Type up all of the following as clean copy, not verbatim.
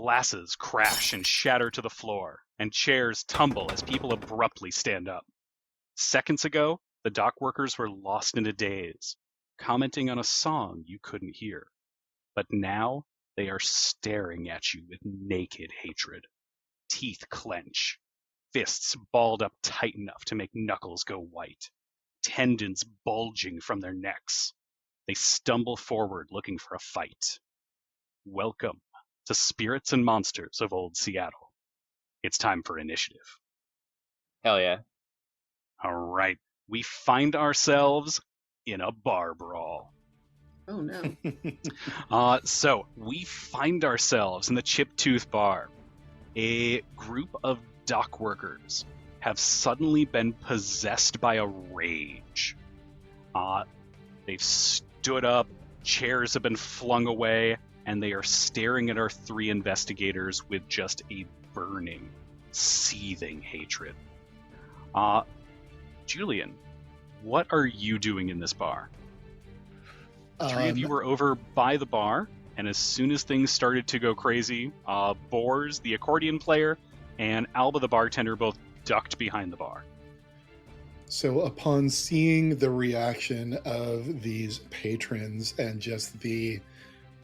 Glasses crash and shatter to the floor, and chairs tumble as people abruptly stand up. Seconds ago, the dock workers were lost in a daze, commenting on a song you couldn't hear. But now, they are staring at you with naked hatred. Teeth clench, fists balled up tight enough to make knuckles go white, tendons bulging from their necks. They stumble forward looking for a fight. Welcome to Spirits and Monsters of Old Seattle. It's time for initiative. Hell yeah. All right, we find ourselves in a bar brawl. Oh no. So we find ourselves in the Chip Tooth Bar. A group of dock workers have suddenly been possessed by a rage. They've stood up, chairs have been flung away, and they are staring at our three investigators with just a burning, seething hatred. Julian, what are you doing in this bar? Three of you were over by the bar, and as soon as things started to go crazy, Boars, the accordion player, and Alba, the bartender, both ducked behind the bar. So upon seeing the reaction of these patrons and just the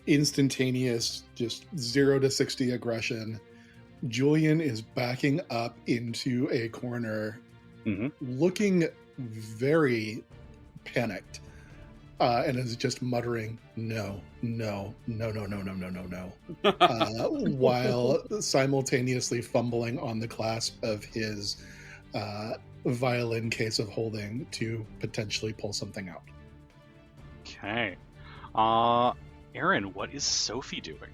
instantaneous, just 0 to 60 aggression, Julian is backing up into a corner, looking very panicked, and is just muttering, no, while simultaneously fumbling on the clasp of his violin case of holding to potentially pull something out. Okay. Aaron, what is Sofie doing?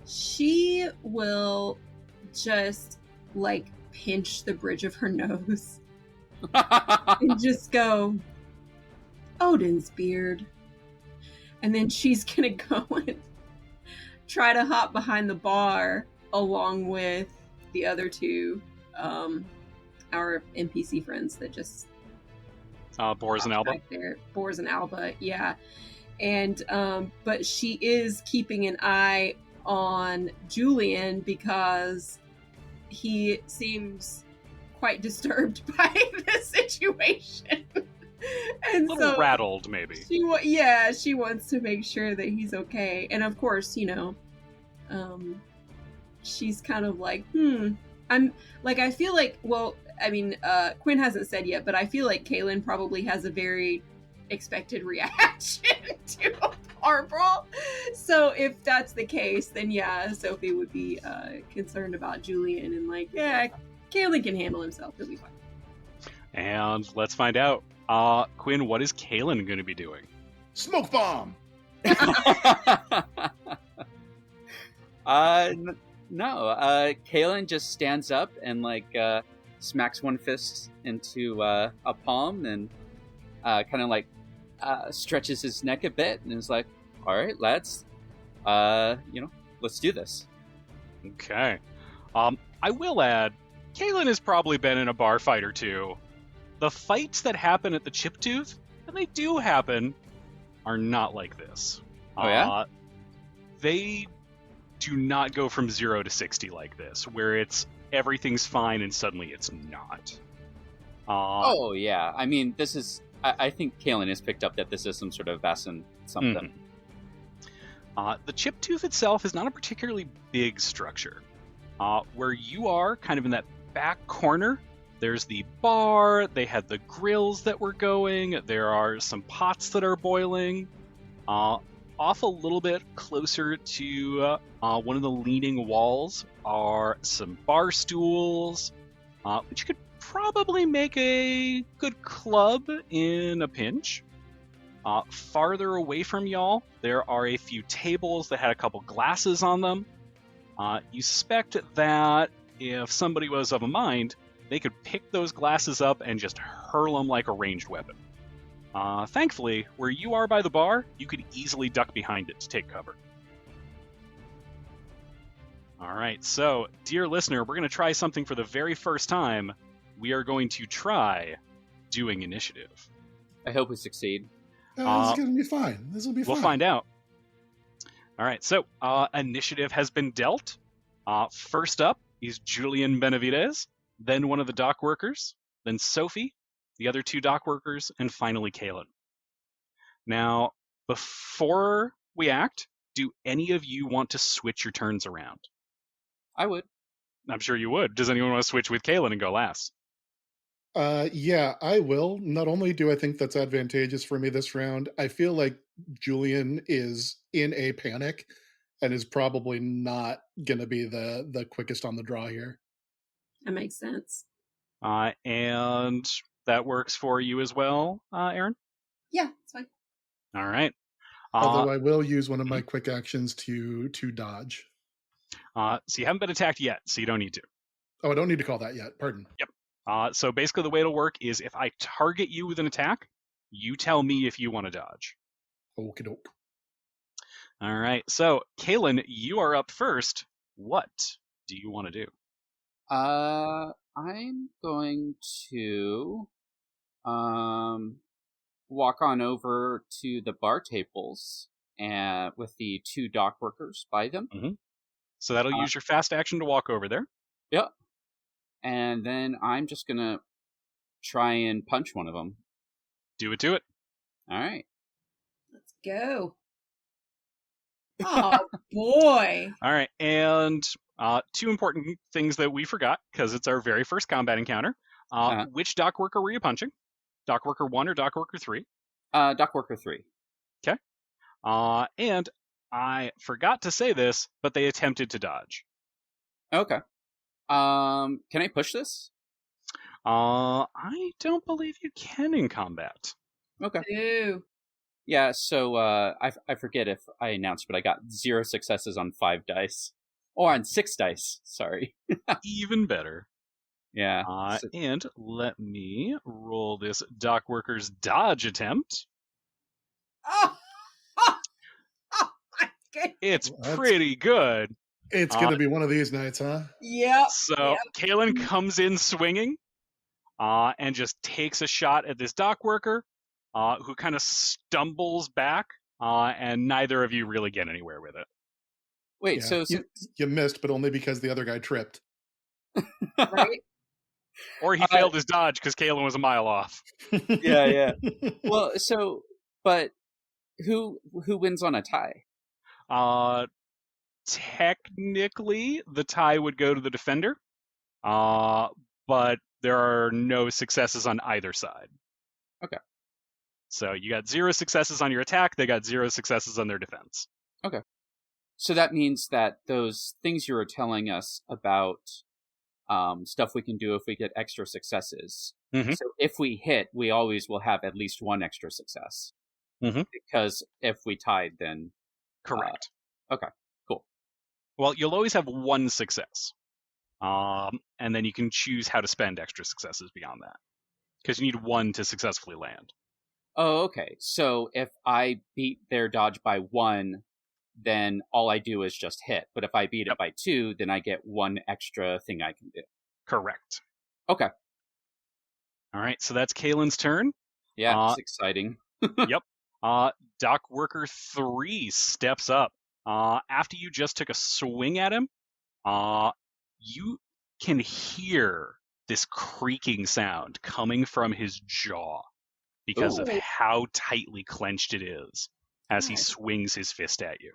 She will just like pinch the bridge of her nose and just go, Odin's beard. And then she's gonna go and try to hop behind the bar along with the other two, our NPC friends that just Boars and Alba? Boars and Alba, yeah. And but she is keeping an eye on Julian because he seems quite disturbed by the situation. And a little rattled, maybe. She wants to make sure that he's okay. And of course, she's kind of like, I'm like, I feel like, well, I mean, Quinn hasn't said yet, but I feel like Caelan probably has a very expected reaction to a bar brawl. So if that's the case, then yeah, Sofie would be concerned about Julian and like, yeah, Caelan can handle himself. He'll be fine. And let's find out. Quinn, what is Caelan going to be doing? Smoke bomb! No, Caelan just stands up and smacks one fist into a palm and kind of stretches his neck a bit and is like, all right, lads, let's do this. Okay. I will add, Caelan has probably been in a bar fight or two. The fights that happen at the Chip Tooth, and they do happen, are not like this. Oh, yeah? They do not go from 0 to 60 like this, where it's everything's fine and suddenly it's not. Oh, yeah. I mean, this is... I think Caelan has picked up that this is some sort of Vassan something. The Chip Tooth itself is not a particularly big structure. Where you are, kind of in that back corner, there's the bar, they had the grills that were going, there are some pots that are boiling. Off a little bit closer to one of the leaning walls are some bar stools, which you could probably make a good club in a pinch. Farther away from y'all, there are a few tables that had a couple glasses on them. You suspect that if somebody was of a mind, they could pick those glasses up and just hurl them like a ranged weapon. Thankfully, where you are by the bar, you could easily duck behind it to take cover. All right, so, dear listener, we're going to try something for the very first time. We are going to try doing initiative. I hope we succeed. This is going to be fine. This will be fine. We'll find out. All right, so initiative has been dealt. First up is Julian Benavides, then one of the dock workers, then Sofie, the other 2 dock workers, and finally Caelan. Now, before we act, do any of you want to switch your turns around? I would. I'm sure you would. Does anyone want to switch with Caelan and go last? Yeah, I will. Not only do I think that's advantageous for me this round, I feel like Julian is in a panic and is probably not going to be the quickest on the draw here. That makes sense. And that works for you as well, Aaron? Yeah, it's fine. All right. Although I will use one of my quick actions to dodge. So you haven't been attacked yet, so you don't need to. Oh, I don't need to call that yet. Pardon. Yep. So basically the way it'll work is if I target you with an attack, you tell me if you want to dodge. Okie doke. All right. So, Caelan, you are up first. What do you want to do? I'm going to walk on over to the bar tables and with the 2 dock workers by them. Mm-hmm. So that'll use your fast action to walk over there. Yep. And then I'm just gonna try and punch one of them. Do it to it. All right. Let's go. Oh, boy. All right. And 2 important things that we forgot, because it's our very first combat encounter. Which dock worker were you punching? Dock worker 1 or dock worker 3? Dock worker 3. Okay. And I forgot to say this, but they attempted to dodge. Okay. Can I push this? I don't believe you can in combat. Okay. Ew. Yeah, so I forget if I announced, but I got 0 successes on 5 dice. Or on 6 dice, sorry. Even better. Yeah. And let me roll this dock worker's dodge attempt. Oh, my goodness. It's pretty good. It's going to be one of these nights, huh? Yep. So Caelan comes in swinging and just takes a shot at this dock worker who kind of stumbles back, and neither of you really get anywhere with it. Wait, Yeah. so you missed, but only because the other guy tripped. Right? Or he failed his dodge because Caelan was a mile off. Yeah. Well, but who wins on a tie? Technically, the tie would go to the defender, but there are no successes on either side. Okay. So you got 0 successes on your attack, they got 0 successes on their defense. Okay. So that means that those things you were telling us about stuff we can do if we get extra successes. Mm-hmm. So if we hit, we always will have at least 1 extra success. Mm-hmm. Because if we tied, then... Correct. Okay, cool. Well, you'll always have 1 success. And then you can choose how to spend extra successes beyond that. Because you need 1 to successfully land. Oh, okay. So if I beat their dodge by 1, then all I do is just hit. But if I beat it by 2, then I get 1 extra thing I can do. Correct. Okay. All right, so that's Caelan's turn. Yeah, it's exciting. Yep. Dock Worker 3 steps up. After you just took a swing at him, you can hear this creaking sound coming from his jaw because of how tightly clenched it is as he swings his fist at you.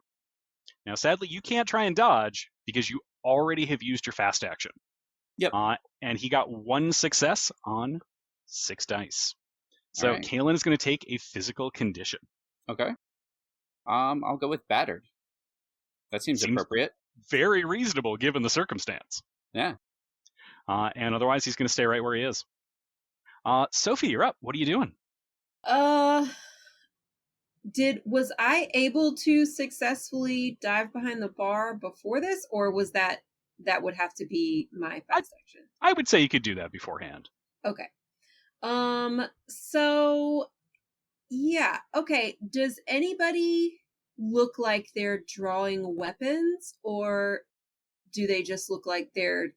Now, sadly, you can't try and dodge because you already have used your fast action. Yep. And he got 1 success on 6 dice. So right. Caelan is going to take a physical condition. Okay. I'll go with battered. That seems appropriate. very reasonable given the circumstance. Yeah. And otherwise, he's going to stay right where he is. Sofie, you're up. What are you doing? Was I able to successfully dive behind the bar before this, or was that would have to be my fast action? I would say you could do that beforehand. Okay. So yeah. Okay. Does anybody look like they're drawing weapons, or do they just look like they're,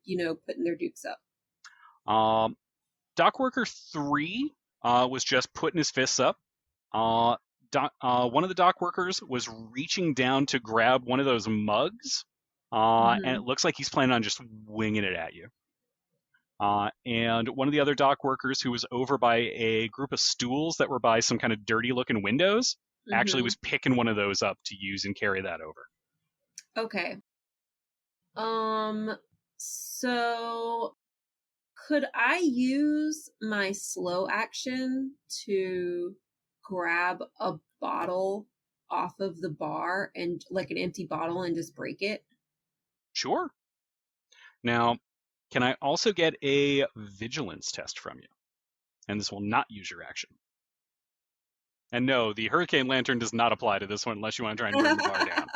putting their dukes up? Dock Worker 3 was just putting his fists up. one of the dock workers was reaching down to grab one of those mugs, and it looks like he's planning on just winging it at you. And one of the other dock workers, who was over by a group of stools that were by some kind of dirty-looking windows, actually was picking one of those up to use and carry that over. Okay. So could I use my slow action to grab a bottle off of the bar, and like an empty bottle, and just break it? Sure. Now, can I also get a vigilance test from you? And this will not use your action. And no, the hurricane lantern does not apply to this one unless you want to try and burn the bar down.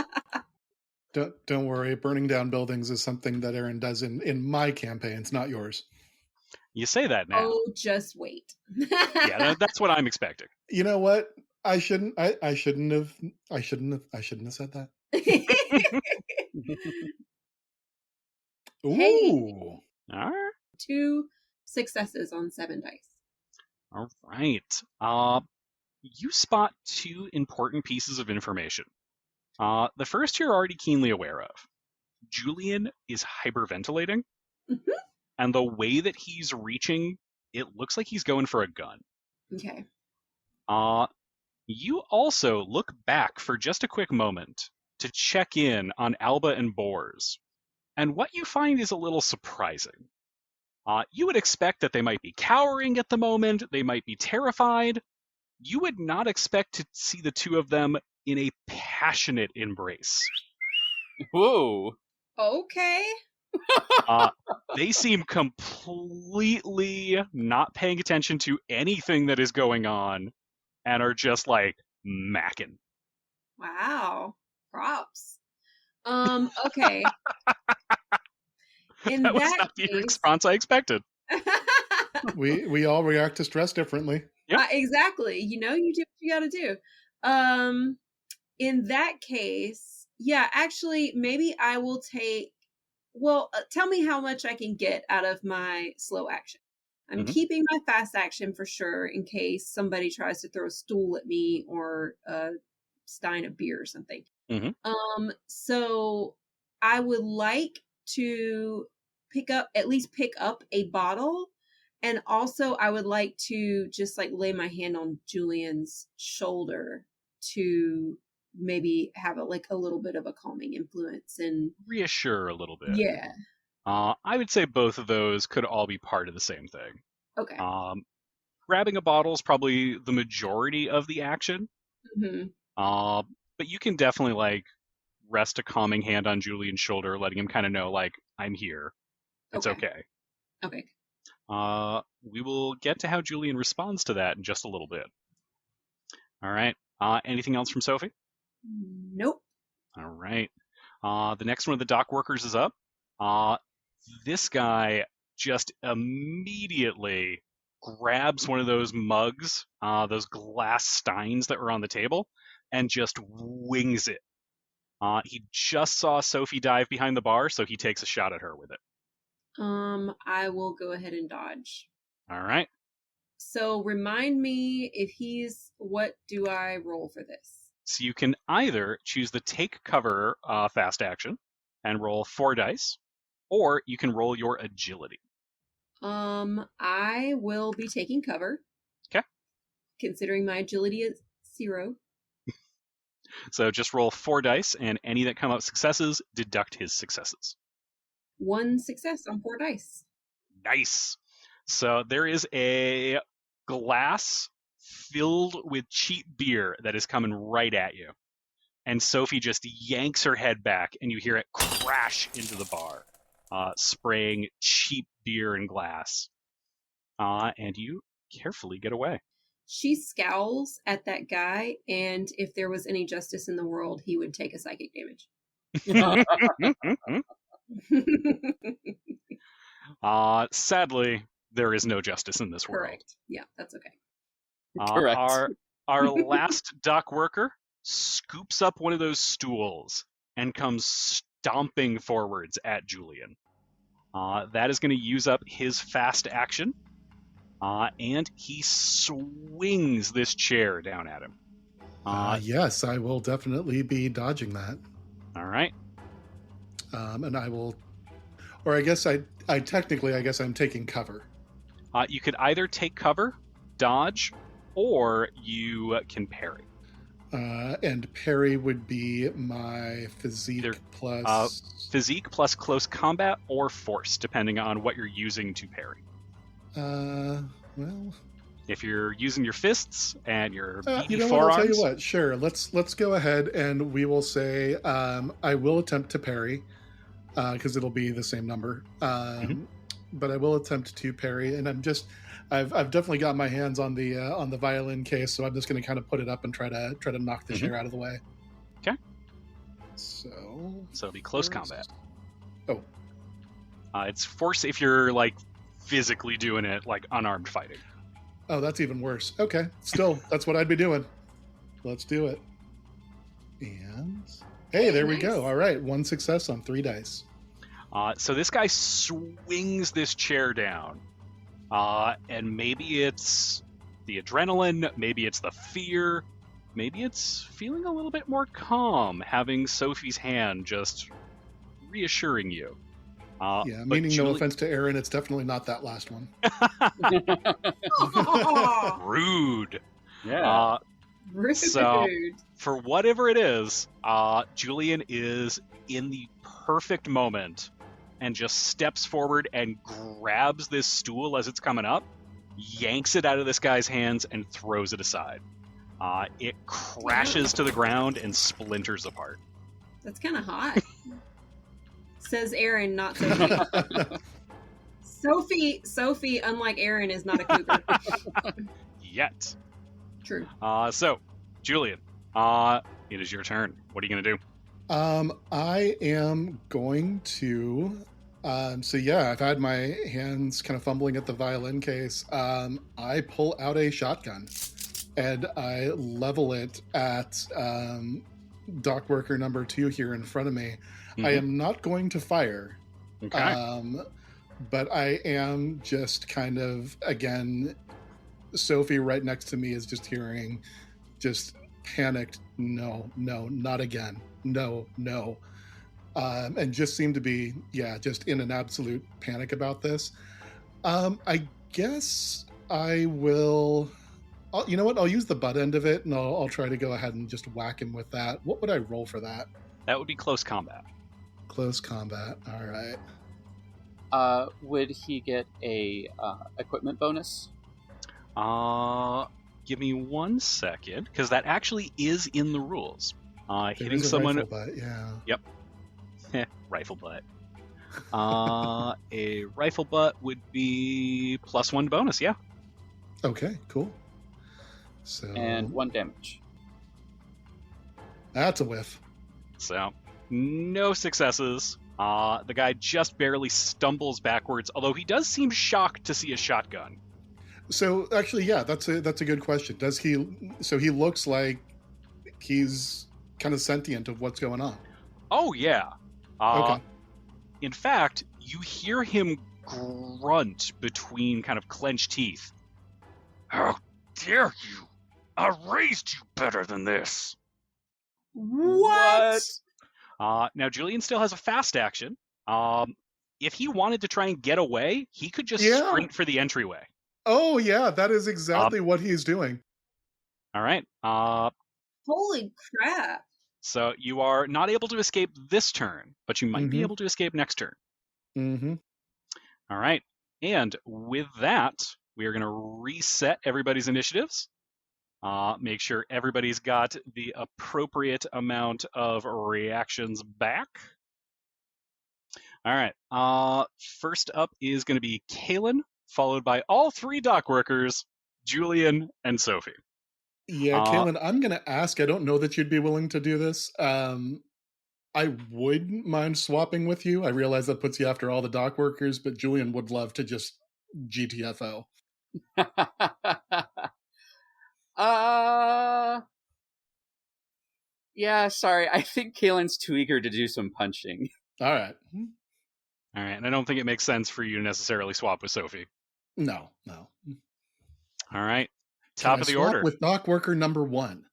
Don't worry, burning down buildings is something that Aaron does in my campaigns, not yours. You say that now. Oh, just wait. Yeah, that's what I'm expecting. You know what? I shouldn't have said that. Ooh. Hey. All right. 2 successes on 7 dice. All right. You spot 2 important pieces of information. The first you're already keenly aware of. Julian is hyperventilating, and the way that he's reaching, it looks like he's going for a gun. Okay. You also look back for just a quick moment to check in on Alba and Bors, and what you find is a little surprising. You would expect that they might be cowering at the moment, they might be terrified. You would not expect to see the 2 of them in a passionate embrace. Whoa. Okay. They seem completely not paying attention to anything that is going on and are just like macking. Wow. Props. Okay. That was not the response I expected. We all react to stress differently. Yep. Exactly. You do what you got to do. In that case, yeah, actually, maybe I will take. Well, tell me how much I can get out of my slow action. I'm keeping my fast action for sure in case somebody tries to throw a stool at me or a stein of beer or something. So I would like to pick up a bottle, and also I would like to just like lay my hand on Julian's shoulder to maybe have a little bit of a calming influence and reassure a little bit. Yeah. I would say both of those could all be part of the same thing. Okay. Grabbing a bottle is probably the majority of the action. But you can definitely rest a calming hand on Julian's shoulder, letting him kind of know I'm here. It's okay. Okay. We will get to how Julian responds to that in just a little bit. All right. Anything else from Sofie? Nope. All right. The next one of the dock workers is up. This guy just immediately grabs one of those mugs, those glass steins that were on the table, and just wings it. He just saw Sofie dive behind the bar, so he takes a shot at her with it. I will go ahead and dodge. All right. So remind me, what do I roll for this? So you can either choose the take cover fast action and roll 4 dice, or you can roll your agility. I will be taking cover. Okay. Considering my agility is 0. So just roll 4 dice, and any that come out successes, deduct his successes. 1 success on 4 dice. Nice. So there is a glass filled with cheap beer that is coming right at you. And Sofie just yanks her head back, and you hear it crash into the bar, spraying cheap beer and glass. And you carefully get away. She scowls at that guy, and if there was any justice in the world, he would take a psychic damage. Sadly, there is no justice in this world. Correct. Yeah, that's okay. Correct. Our last dock worker scoops up one of those stools and comes stomping forwards at Julian. That is going to use up his fast action, and he swings this chair down at him. Yes, I will definitely be dodging that. All right. And I will, or I guess I technically, I guess I'm taking cover. You could either take cover, dodge, or you can parry. And parry would be my physique Either, plus... Physique plus close combat or force, depending on what you're using to parry. Well... If you're using your fists and your beefy you know forearms... what, I'll tell you what, sure, let's go ahead and we will say I will attempt to parry, because it'll be the same number. But I will attempt to parry, and I've definitely got my hands on the violin case, so I'm just going to kind of put it up and try to knock the chair out of the way. Okay. So it'll be close combat. Oh. It's force if you're like physically doing it, like unarmed fighting. Oh, that's even worse. Okay, still, that's what I'd be doing. Let's do it. And hey, there we go. All right, 1 success on 3 dice. So this guy swings this chair down, and maybe it's the adrenaline, maybe it's the fear, maybe it's feeling a little bit more calm, having Sophie's hand just reassuring you. Meaning no offense to Aaron, it's definitely not that last one. Rude. Yeah. Rude. So, for whatever it is, Julian is in the perfect moment and just steps forward and grabs this stool as it's coming up, yanks it out of this guy's hands, and throws it aside. It crashes to the ground and splinters apart. That's kind of hot. Says Aaron, not Sophie. Sophie, unlike Aaron, is not a cougar. Yet. True. So, Julian, it is your turn. What are you going to do? I am going to... I've had my hands kind of fumbling at the violin case. I pull out a shotgun, and I level it at dock worker number 2 here in front of me. I am not going to fire. Okay. But I am just kind of, again, Sophie right next to me is just hearing just panicked, no, not again, no. And just seemed to be, just in an absolute panic about this. I guess I will... you know what? I'll use the butt end of it, and I'll try to go ahead and just whack him with that. What would I roll for that? That would be close combat. Close combat. All right. Would he get a equipment bonus? Give me 1 second, because that actually is in the rules. Hitting someone... Rifle butt, yeah. Yep. Rifle butt. A rifle butt would be +1 bonus, yeah. Okay, cool. So... And 1 damage. That's a whiff. So, no successes. The guy just barely stumbles backwards, although he does seem shocked to see a shotgun. So, actually, yeah, that's a good question. Does he... So he looks like he's kind of sentient of what's going on. Oh, yeah. Okay. In fact, you hear him grunt between kind of clenched teeth. How dare you! I raised you better than this. What? Now, Julian still has a fast action. If he wanted to try and get away, he could just sprint for the entryway. Oh, yeah, that is exactly what he's doing. All right. Holy crap. So you are not able to escape this turn, but you might be able to escape next turn. Mm-hmm. All right. And with that, we are going to reset everybody's initiatives. Make sure everybody's got the appropriate amount of reactions back. All right. First up is going to be Caelan, followed by all 3 dock workers, Julian and Sophie. Yeah, Caelan, I'm going to ask. I don't know that you'd be willing to do this. I wouldn't mind swapping with you. I realize that puts you after all the dock workers, but Julian would love to just GTFO. Yeah, sorry. I think Caelan's too eager to do some punching. All right. All right, and I don't think it makes sense for you to necessarily swap with Sophie. No. All right. Top of the order. With dock worker number 1.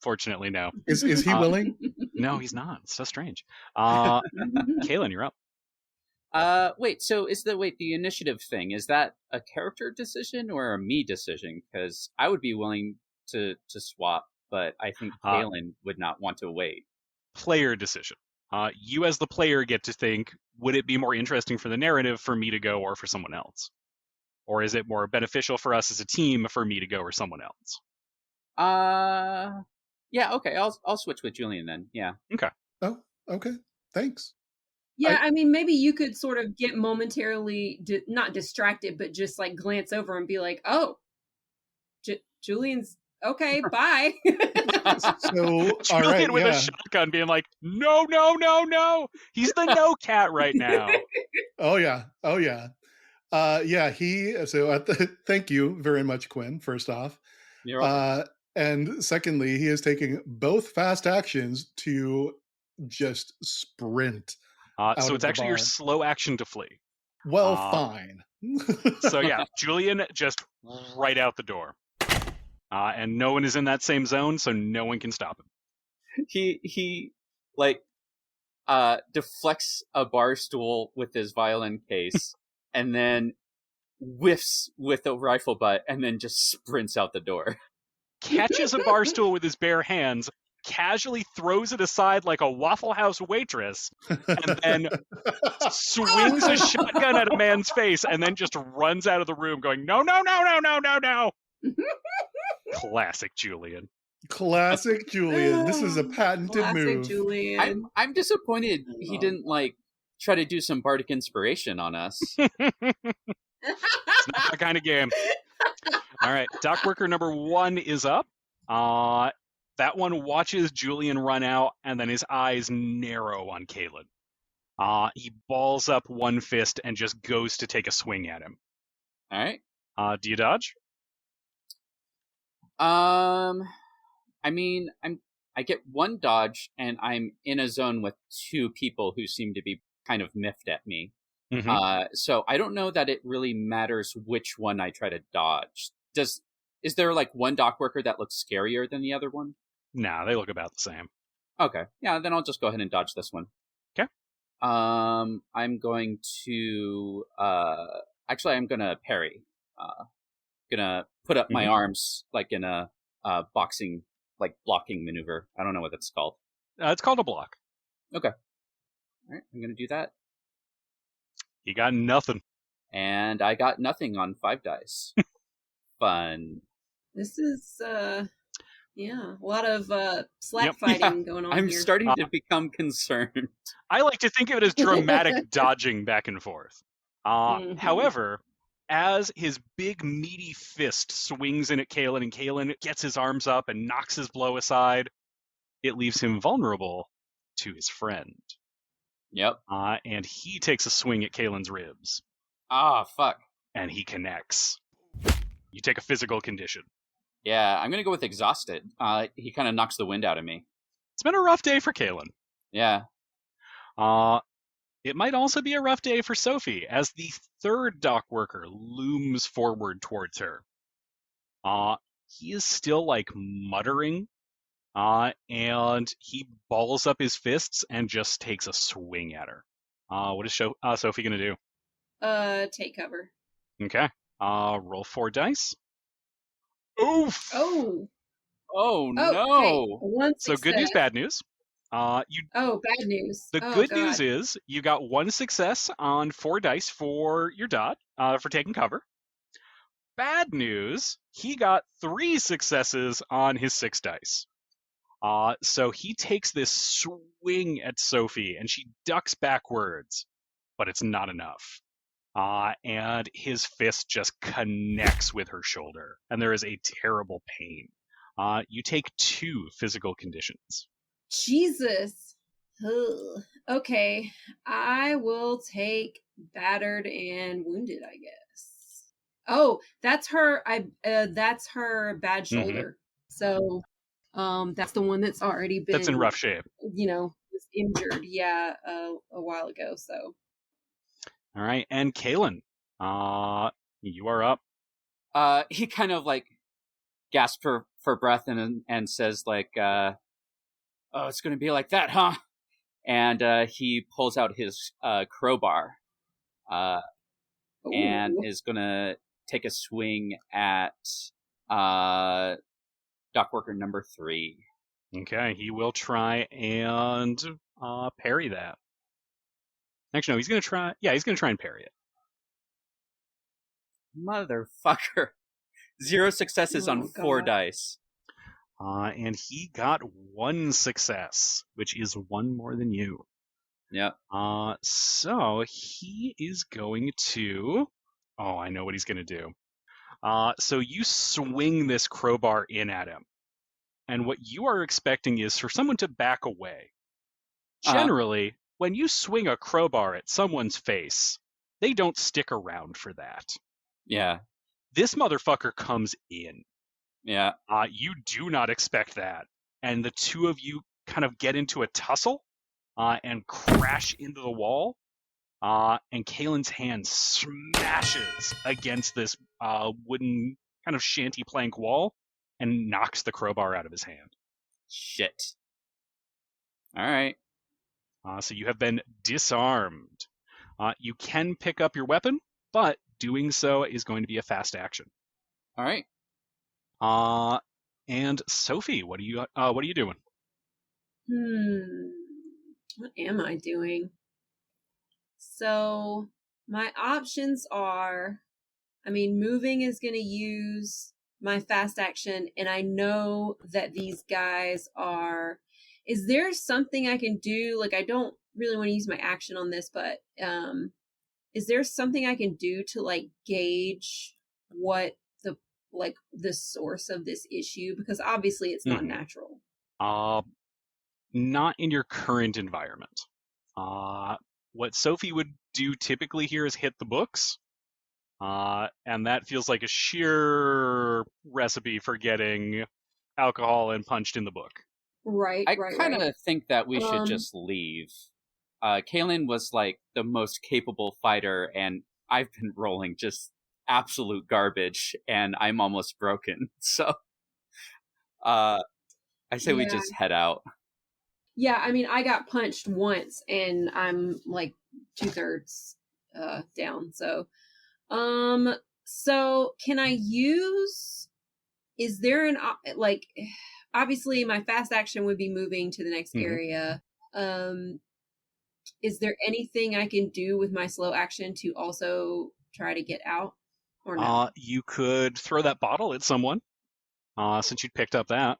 Fortunately, no. Is he willing? No, he's not. It's so strange. Caelan, you're up. Wait, so the initiative thing, is that a character decision or a me decision? Because I would be willing to swap, but I think Caelan would not want to wait. Player decision. You as the player get to think, would it be more interesting for the narrative for me to go or for someone else? Or is it more beneficial for us as a team for me to go or someone else? Yeah, okay, I'll switch with Julian then. Yeah. Okay. Oh, okay. Thanks. Yeah, I mean, maybe you could sort of get momentarily, not distracted, but just like glance over and be like, oh, Julian's okay, bye. So, all Julian right, with a shotgun being like, no, no, no, no. He's the no cat right now. Oh, yeah. Thank you very much, Quinn, first off. You're welcome. And secondly, he is taking both fast actions to just sprint. So it's actually your slow action to flee. Well, fine. So yeah, Julian just right out the door. And no one is in that same zone, so no one can stop him. He deflects a bar stool with his violin case and then whiffs with a rifle butt and then just sprints out the door. Catches a bar stool with his bare hands, casually throws it aside like a Waffle House waitress, and then swings a shotgun at a man's face and then just runs out of the room going, no, no, no, no, no, no, no. Classic Julian. Classic Julian. This is a patented move. Julian. I'm disappointed he didn't try to do some bardic inspiration on us. It's not that kind of game. All right, dock worker number 1 is up. That one watches Julian run out, and then his eyes narrow on Caelan. He balls up one fist and just goes to take a swing at him. All right. Do you dodge? I mean, I get one dodge, and I'm in a zone with 2 people who seem to be kind of miffed at me. Mm-hmm. So I don't know that it really matters which one I try to dodge. Is there one dock worker that looks scarier than the other one? No, they look about the same. Okay, yeah, then I'll just go ahead and dodge this one. Okay. I'm going to actually I'm gonna parry. Gonna put up my arms in a boxing blocking maneuver. I don't know what that's called. It's called a block. Okay. All right, I'm gonna do that. You got nothing. And I got nothing on 5 dice. Fun. This is a lot of slap fighting going on I'm here. starting to become concerned. I like to think of it as dramatic dodging back and forth. However, as his big meaty fist swings in at Caelan and Caelan gets his arms up and knocks his blow aside, it leaves him vulnerable to his friend. Yep. And he takes a swing at Caelan's ribs. Ah, fuck. And he connects. You take a physical condition. Yeah, I'm going to go with exhausted. He kind of knocks the wind out of me. It's been a rough day for Caelan. Yeah. It might also be a rough day for Sofie, as the 3rd dock worker looms forward towards her. He is still muttering, and he balls up his fists and just takes a swing at her. What is Sofie going to do? Take cover. Okay. Roll 4 dice. Oof! Oh no! One so good news, bad news. Bad news. The good news is you got 1 success on 4 dice for your dot, for taking cover. Bad news, he got 3 successes on his 6 dice. So he takes this swing at Sofie, and she ducks backwards, but it's not enough. And his fist just connects with her shoulder, and there is a terrible pain. You take 2 physical conditions. Jesus. Ugh. Okay, I will take battered and wounded, I guess. Oh, that's her. That's her bad shoulder. So, that's the one that's already been. That's in rough shape. Was injured. Yeah, a while ago. So. All right, and Caelan, you are up. He kind of gasps for breath and says like, "Oh, it's going to be like that, huh?" And he pulls out his crowbar and is going to take a swing at dockworker number 3. Okay, he will try and parry that. Actually, no, he's going to try. Yeah, he's going to try and parry it. Motherfucker. 0 successes on 4 dice. And he got 1 success, which is 1 more than you. Yeah. So he is going to. Oh, I know what he's going to do. So you swing this crowbar in at him. And what you are expecting is for someone to back away. Generally, when you swing a crowbar at someone's face, they don't stick around for that. Yeah. This motherfucker comes in. Yeah. You do not expect that. And the two of you kind of get into a tussle and crash into the wall. And Caelan's hand smashes against this wooden kind of shanty plank wall and knocks the crowbar out of his hand. Shit. All right. So you have been disarmed. You can pick up your weapon, but doing so is going to be a fast action. All right. And Sofie, what are you doing? What am I doing? So my options are, moving is going to use my fast action, and I know that these guys are. Is there something I can do? Like, I don't really want to use my action on this, but is there something I can do to like gauge what the source of this issue? Because obviously it's not natural. Not in your current environment. What Sofie would do typically here is hit the books. And that feels like a sheer recipe for getting alcohol and punched in the book. Right. I kind of think that we should just leave. Caelan was like the most capable fighter, and I've been rolling just absolute garbage, and I'm almost broken. So, I say we just head out. Yeah, I got punched once, and I'm like 2/3 down. So, so can I use? Is there an like? Obviously, my fast action would be moving to the next area. Is there anything I can do with my slow action to also try to get out, or no? You could throw that bottle at someone, since you'd picked up that.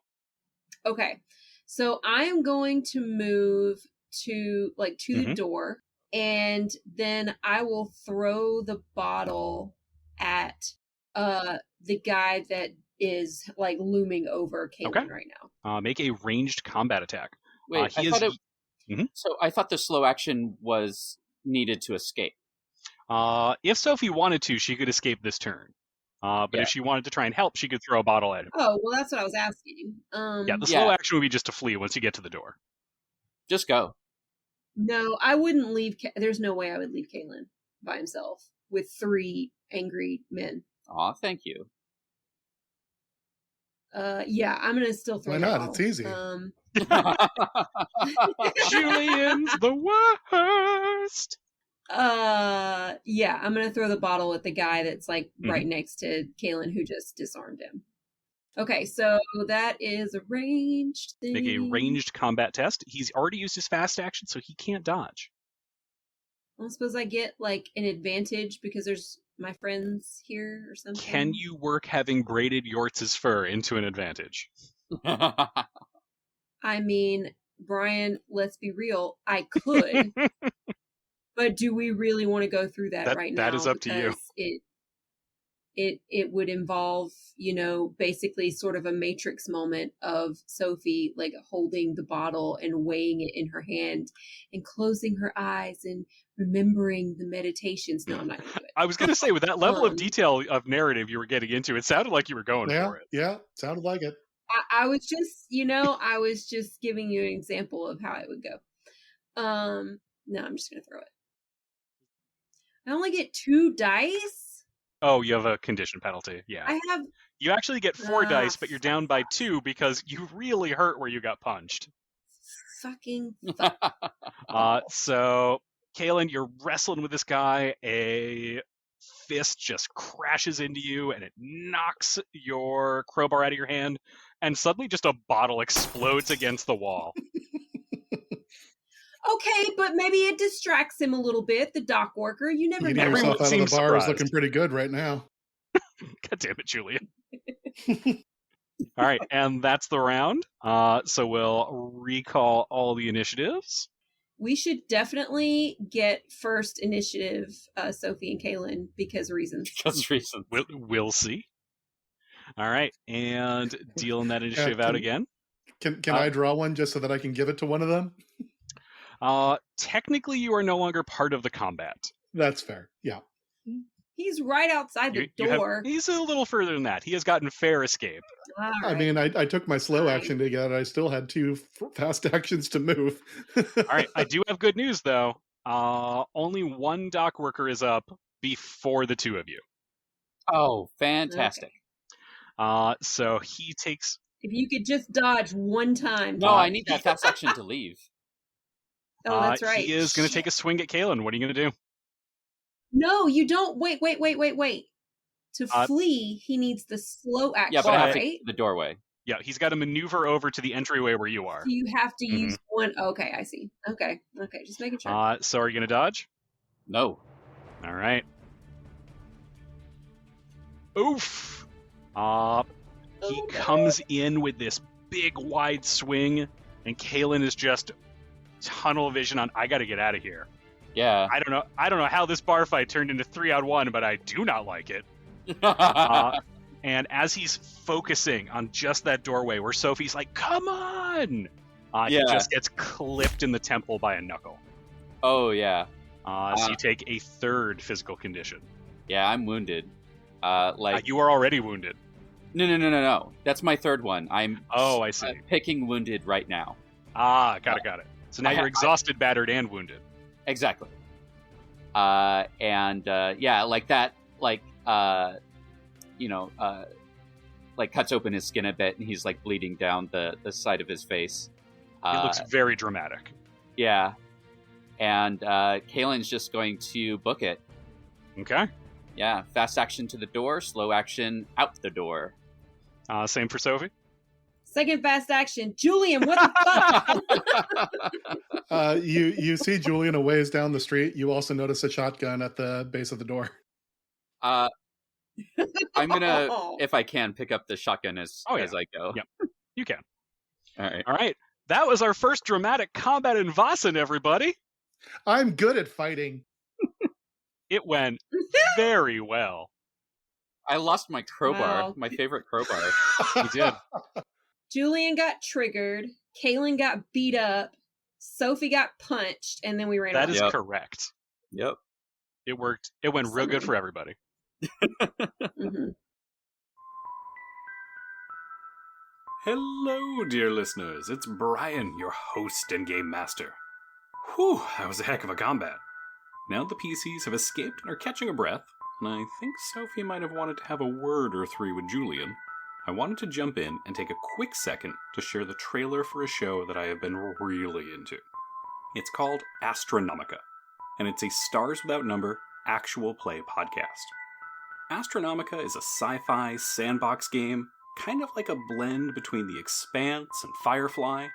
Okay, so I am going to move to the door, and then I will throw the bottle at the guy that is like looming over Caelan right now. Make a ranged combat attack. Wait, So I thought the slow action was needed to escape. If Sofie wanted to, she could escape this turn. But if she wanted to try and help, she could throw a bottle at him. Oh, well, that's what I was asking. The slow action would be just to flee once you get to the door. Just go. No, I wouldn't leave. There's no way I would leave Caelan by himself with 3 angry men. Aw, thank you. Yeah, I'm gonna still throw. Why not? It's easy. Julian's the worst. Yeah, I'm gonna throw the bottle at the guy that's like right next to Caelan who just disarmed him. Okay, so that is a ranged thing. Make a ranged combat test. He's already used his fast action, so he can't dodge. I suppose I get like an advantage because there's my friends here or something. Can you work having braided Yortz's fur into an advantage? I mean, Brian, let's be real. I could, but do we really want to go through that right now? That is up to you. It would involve, basically sort of a Matrix moment of Sofie like holding the bottle and weighing it in her hand and closing her eyes and remembering the meditations. No, I'm not going to do it. I was going to say, with that level of detail of narrative you were getting into, it sounded like you were going for it. Yeah, sounded like it. I was just, giving you an example of how it would go. No, I'm just going to throw it. I only get 2 dice. Oh, you have a condition penalty. Yeah. I have. You actually get 4 Ah, dice, but you're down by 2 because you really hurt where you got punched. Fucking. So, Caelan, you're wrestling with this guy. A fist just crashes into you, and it knocks your crowbar out of your hand, and suddenly just a bottle explodes against the wall. Okay, but maybe it distracts him a little bit. The dock worker, you never Eating know. Everyone yourself out of the seems bar surprised. is looking pretty good right now. God damn it, Julian. All right, and that's the round. So we'll recall all the initiatives. We should definitely get first initiative, Sofie and Caelan, because reasons. Because reasons. We'll see. All right, and dealing that initiative out again. Can I draw one just so that I can give it to one of them? Technically, you are no longer part of the combat. That's fair. Yeah. He's right outside the You have- door. he's a little further than that. He has gotten fair escape. All I right. mean, I took my slow Fine. action to get it. I still had 2 fast actions to move. All right, I do have good news though. Only one dock worker is up before the 2 of you. Oh, fantastic. So he takes. If you could just dodge one time. No, I need that fast action to leave. Oh, that's right. He is going to take a swing at Caelan. What are you going to do? No, you don't. Wait. To flee, he needs the slow action, Yeah, but I have to right? get to the doorway. Yeah, he's got to maneuver over to the entryway where you are. So you have to Mhm. use one. Okay, I see. Okay, just making sure. So are you going to dodge? No. All right. Oof. He comes in with this big wide swing, and Caelan is just tunnel vision on. I got to get out of here. Yeah. I don't know how this bar fight turned into 3-on-1, but I do not like it. And as he's focusing on just that doorway where Sophie's like, "Come on!" He Yeah. just gets clipped in the temple by a knuckle. Oh, yeah. So you take a 3rd physical condition. Yeah, I'm wounded. You are already wounded. No. That's my 3rd one. I'm I see. picking wounded right now. Got it. So now I you're ha- exhausted, battered, and wounded. Exactly. Yeah, like that, cuts open his skin a bit, and he's like bleeding down the side of his face. It looks very dramatic. Yeah. And Caelan's just going to book it. Okay. Yeah, fast action to the door, slow action out the door. Same for Sophie. Second fast action, Julian. What the fuck? You see Julian a ways down the street. You also notice a shotgun at the base of the door. I'm gonna, if I can, pick up the shotgun as I go. Yep. You can. All right. All right. That was our first dramatic combat in Vaesen, everybody. I'm good at fighting. It went very well. I lost my crowbar, Wow. my favorite crowbar. You did. Julian got triggered. Caelan got beat up. Sophie got punched, and then we ran. That away. is Yep. correct. Yep. It worked. It went real good for everybody. Mhm. Hello, dear listeners. It's Brian, your host and game master. Whew, that was a heck of a combat. Now the PCs have escaped and are catching a breath, and I think Sophie might have wanted to have a word or 3 with Julian. I wanted to jump in and take a quick second to share the trailer for a show that I have been really into. It's called Astronomica, and it's a Stars Without Number actual play podcast. Astronomica is a sci-fi sandbox game, kind of like a blend between The Expanse and Firefly,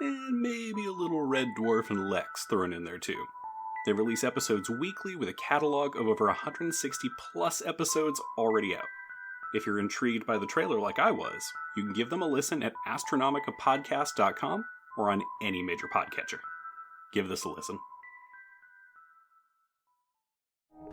and maybe a little Red Dwarf and Lex thrown in there too. They release episodes weekly with a catalog of over 160 plus episodes already out. If you're intrigued by the trailer like I was, you can give them a listen at astronomicapodcast.com or on any major podcatcher. Give this a listen.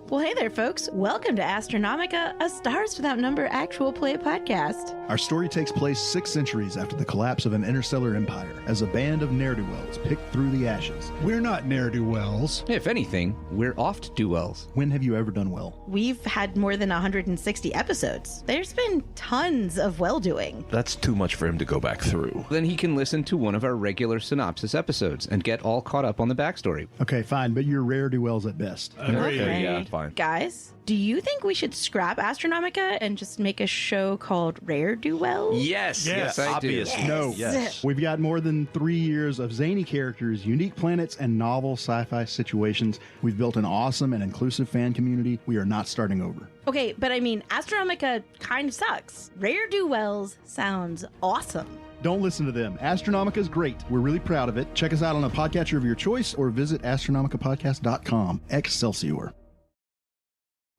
Well, hey there, folks. Welcome to Astronomica, a Stars Without Number actual play podcast. Our story takes place 6 centuries after the collapse of an interstellar empire, as a band of ne'er-do-wells pick through the ashes. We're not ne'er-do-wells. If anything, we're oft do wells. When have you ever done well? We've had more than 160 episodes. There's been tons of well-doing. That's too much for him to go back through. Then he can listen to one of our regular synopsis episodes and get all caught up on the backstory. Okay, fine, but you're rare-do-wells at best. Agreed. Okay, yeah, fine. fine. Guys, do you think we should scrap Astronomica and just make a show called Rare Duels? Yes, I obviously. do. No. Yes. We've got more than 3 years of zany characters, unique planets, and novel sci-fi situations. We've built an awesome and inclusive fan community. We are not starting over. Okay, but I mean, Astronomica kind of sucks. Rare Duels sounds awesome. Don't listen to them. Astronomica's great. We're really proud of it. Check us out on a podcatcher of your choice or visit astronomicapodcast.com. Excelsior.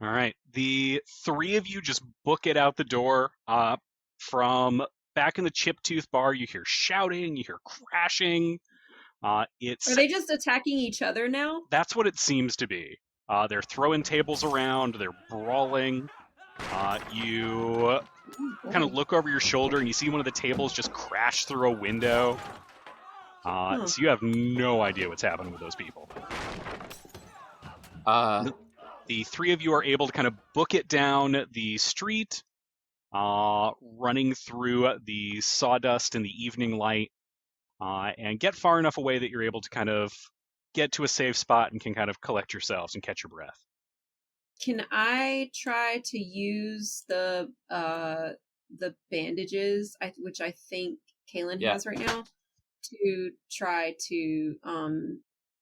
All right. The three of you just book it out the door. From back in the Chip Tooth bar, you hear shouting, you hear crashing. Are they just attacking each other now? That's what it seems to be. They're throwing tables around, they're brawling. You kind of look over your shoulder and you see one of the tables just crash through a window. So you have no idea what's happening with those people. The three of you are able to kind of book it down the street, running through the sawdust and the evening light, and get far enough away that you're able to kind of get to a safe spot and can kind of collect yourselves and catch your breath. Can I try to use the bandages, which I think Caelan has right now, to try to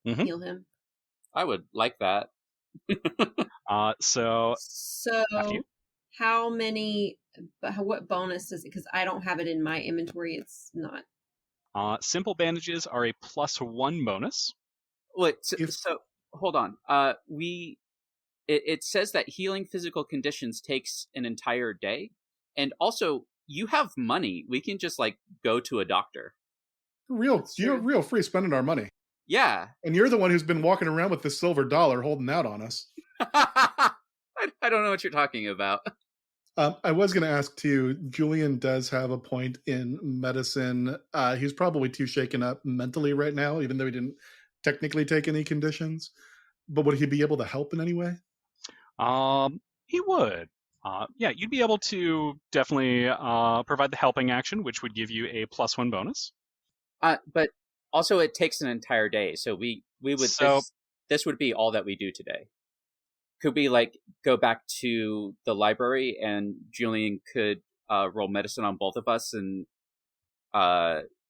heal him? I would like that. So how many? What bonus does it? Because I don't have it in my inventory. It's not. Simple bandages are a +1 bonus. Wait, so hold on. It says that healing physical conditions takes an entire day, and also you have money. We can just go to a doctor. You're real free spending our money. Yeah, and you're the one who's been walking around with this silver dollar holding out on us. I don't know what you're talking about. I was going to ask too. Julian does have a point in medicine. He's probably too shaken up mentally right now, even though he didn't technically take any conditions. But would he be able to help in any way? He would. Yeah, you'd be able to definitely provide the helping action, which would give you a +1 bonus. But also, it takes an entire day, so we would. So, this would be all that we do today. Could we go back to the library and Julian could roll medicine on both of us, and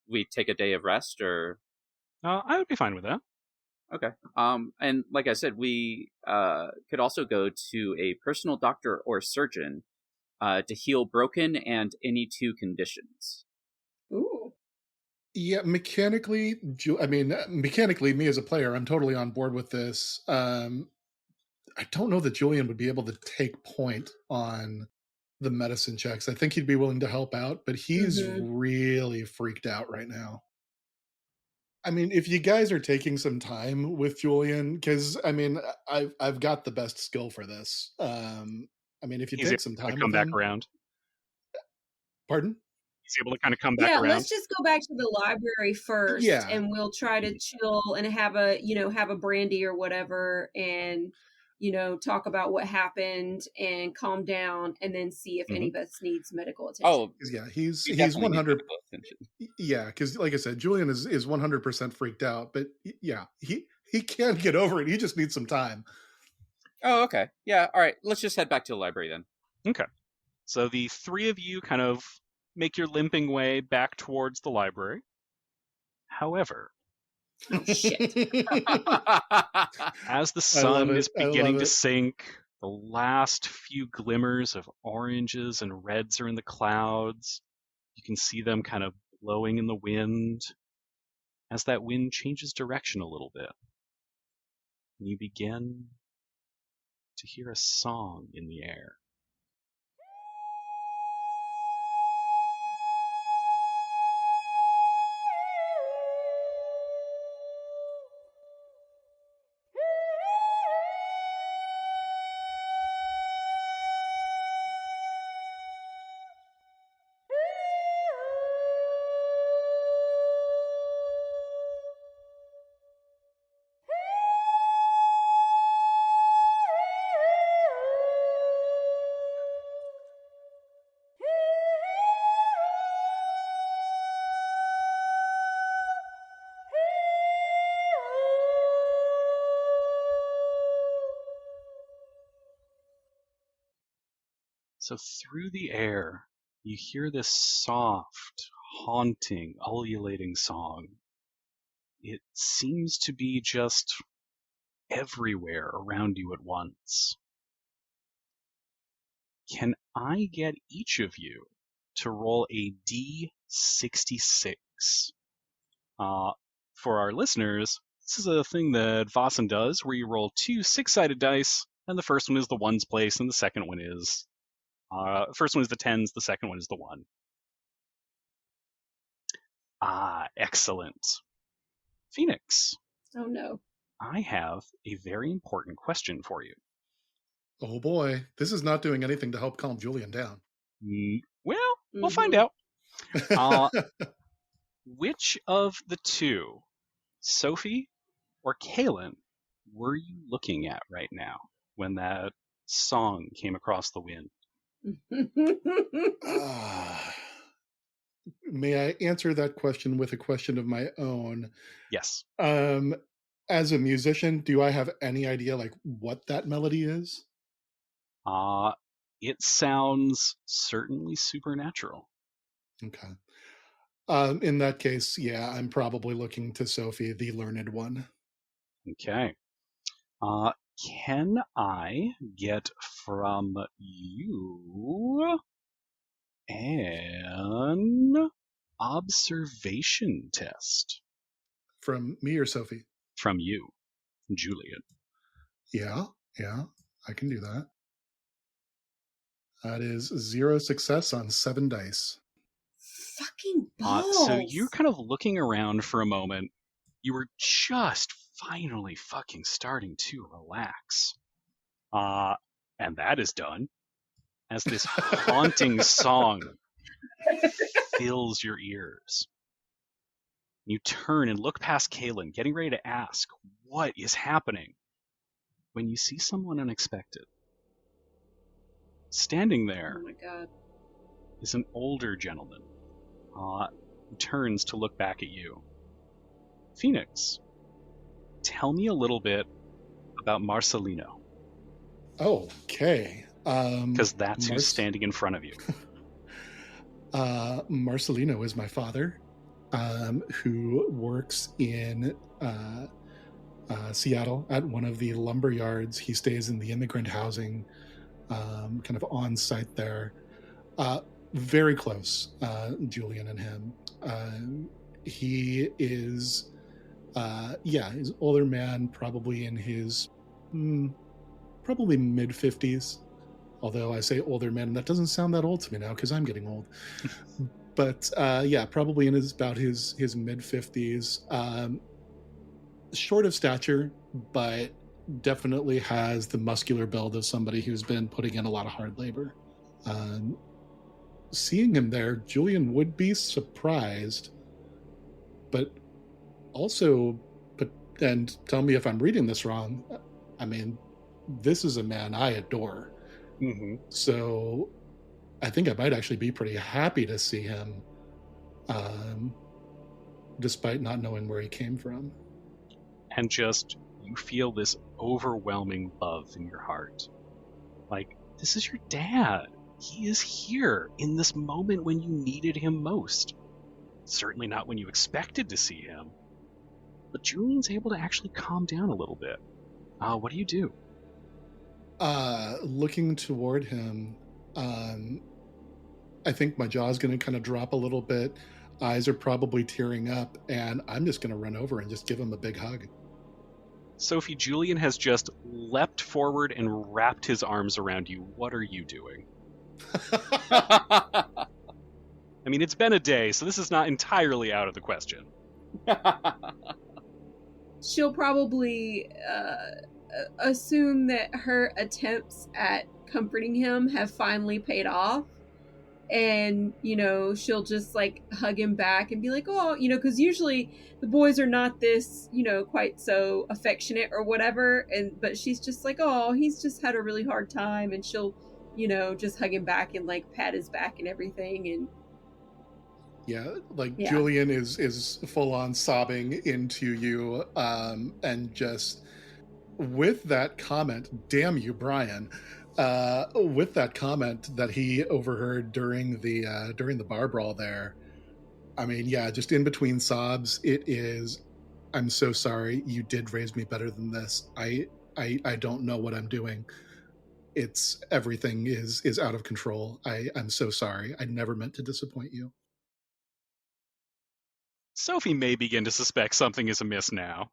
we take a day of rest, or? I would be fine with that. Okay. And like I said, we could also go to a personal doctor or surgeon to heal broken and any 2 conditions. Ooh. Yeah, mechanically, me as a player, I'm totally on board with this. I don't know that Julian would be able to take point on the medicine checks. I think he'd be willing to help out, but he's really freaked out right now. I mean, if you guys are taking some time with Julian, because I've got the best skill for this. If you take some time, come back around. Pardon? He's able to kind of come back around. Yeah, let's just go back to the library first, and we'll try to chill and have a brandy or whatever, and talk about what happened and calm down, and then see if any of us needs medical attention. Oh, yeah, he's 100. Yeah, because like I said, Julian is 100% freaked out, but yeah, he can get over it. He just needs some time. Oh, okay. Yeah, all right. Let's just head back to the library then. Okay. So the three of you kind of make your limping way back towards the library. However, oh, shit. As the sun is beginning to sink, the last few glimmers of oranges and reds are in the clouds. You can see them kind of blowing in the wind. As that wind changes direction a little bit, you begin to hear a song in the air. So through the air, you hear this soft, haunting, ululating song. It seems to be just everywhere around you at once. Can I get each of you to roll a D66? For our listeners, this is a thing that Vossen does where you roll 2 6-sided dice, and the first one is the ones place, and the second one is first one is the tens, the second one is the 1. Excellent. Phoenix. Oh no. I have a very important question for you. Oh boy, this is not doing anything to help calm Julian down. Well, we'll find out. Which of the two, Sofie or Caelan, were you looking at right now when that song came across the wind? May I answer that question with a question of my own? Yes. As a musician, do I have any idea like what that melody is? It sounds certainly supernatural. Okay. In that case, yeah, I'm probably looking to Sofie, the learned one. Okay. Can I get from you an observation test? From me or Sofie? From you, Julian. Yeah, I can do that. That is 0 success on 7 dice. Fucking balls. So you're kind of looking around for a moment. You were just finally fucking starting to relax. And that is done as this haunting song fills your ears. You turn and look past Caelan, getting ready to ask, what is happening? When you see someone unexpected. Standing there Oh my God. is an older gentleman who turns to look back at you. Phoenix, tell me a little bit about Marcelino. Okay. Because that's who's standing in front of you. Marcelino is my father, who works in Seattle at one of the lumber yards. He stays in the immigrant housing, kind of on site there. Very close, Julian and him. He is, he's an older man, probably in his, probably mid-50s. Although I say older man, that doesn't sound that old to me now because I'm getting old. But probably in about his mid-50s. Short of stature, but definitely has the muscular build of somebody who's been putting in a lot of hard labor. Seeing him there, Julian would be surprised, but also, and tell me if I'm reading this wrong, I mean, this is a man I adore. Mm-hmm. So I think I might actually be pretty happy to see him, despite not knowing where he came from. And just, you feel this overwhelming love in your heart. Like, this is your dad. He is here in this moment when you needed him most. Certainly not when you expected to see him. But Julian's able to actually calm down a little bit. What do you do? Looking toward him, I think my jaw's going to kind of drop a little bit. Eyes are probably tearing up, and I'm just going to run over and just give him a big hug. Sofie, Julian has just leapt forward and wrapped his arms around you. What are you doing? I mean, it's been a day, so this is not entirely out of the question. She'll probably assume that her attempts at comforting him have finally paid off. And, she'll just like hug him back and be like, oh, because usually the boys are not this, quite so affectionate or whatever. But she's just like, oh, he's just had a really hard time. And she'll, just hug him back and like pat his back and everything. And Julian is full on sobbing into you, and just with that comment, damn you, Brian. With that comment that he overheard during the bar brawl there, I mean, yeah, just in between sobs, it is. I'm so sorry. You did raise me better than this. I don't know what I'm doing. It's everything is out of control. I'm so sorry. I never meant to disappoint you. Sofie may begin to suspect something is amiss now.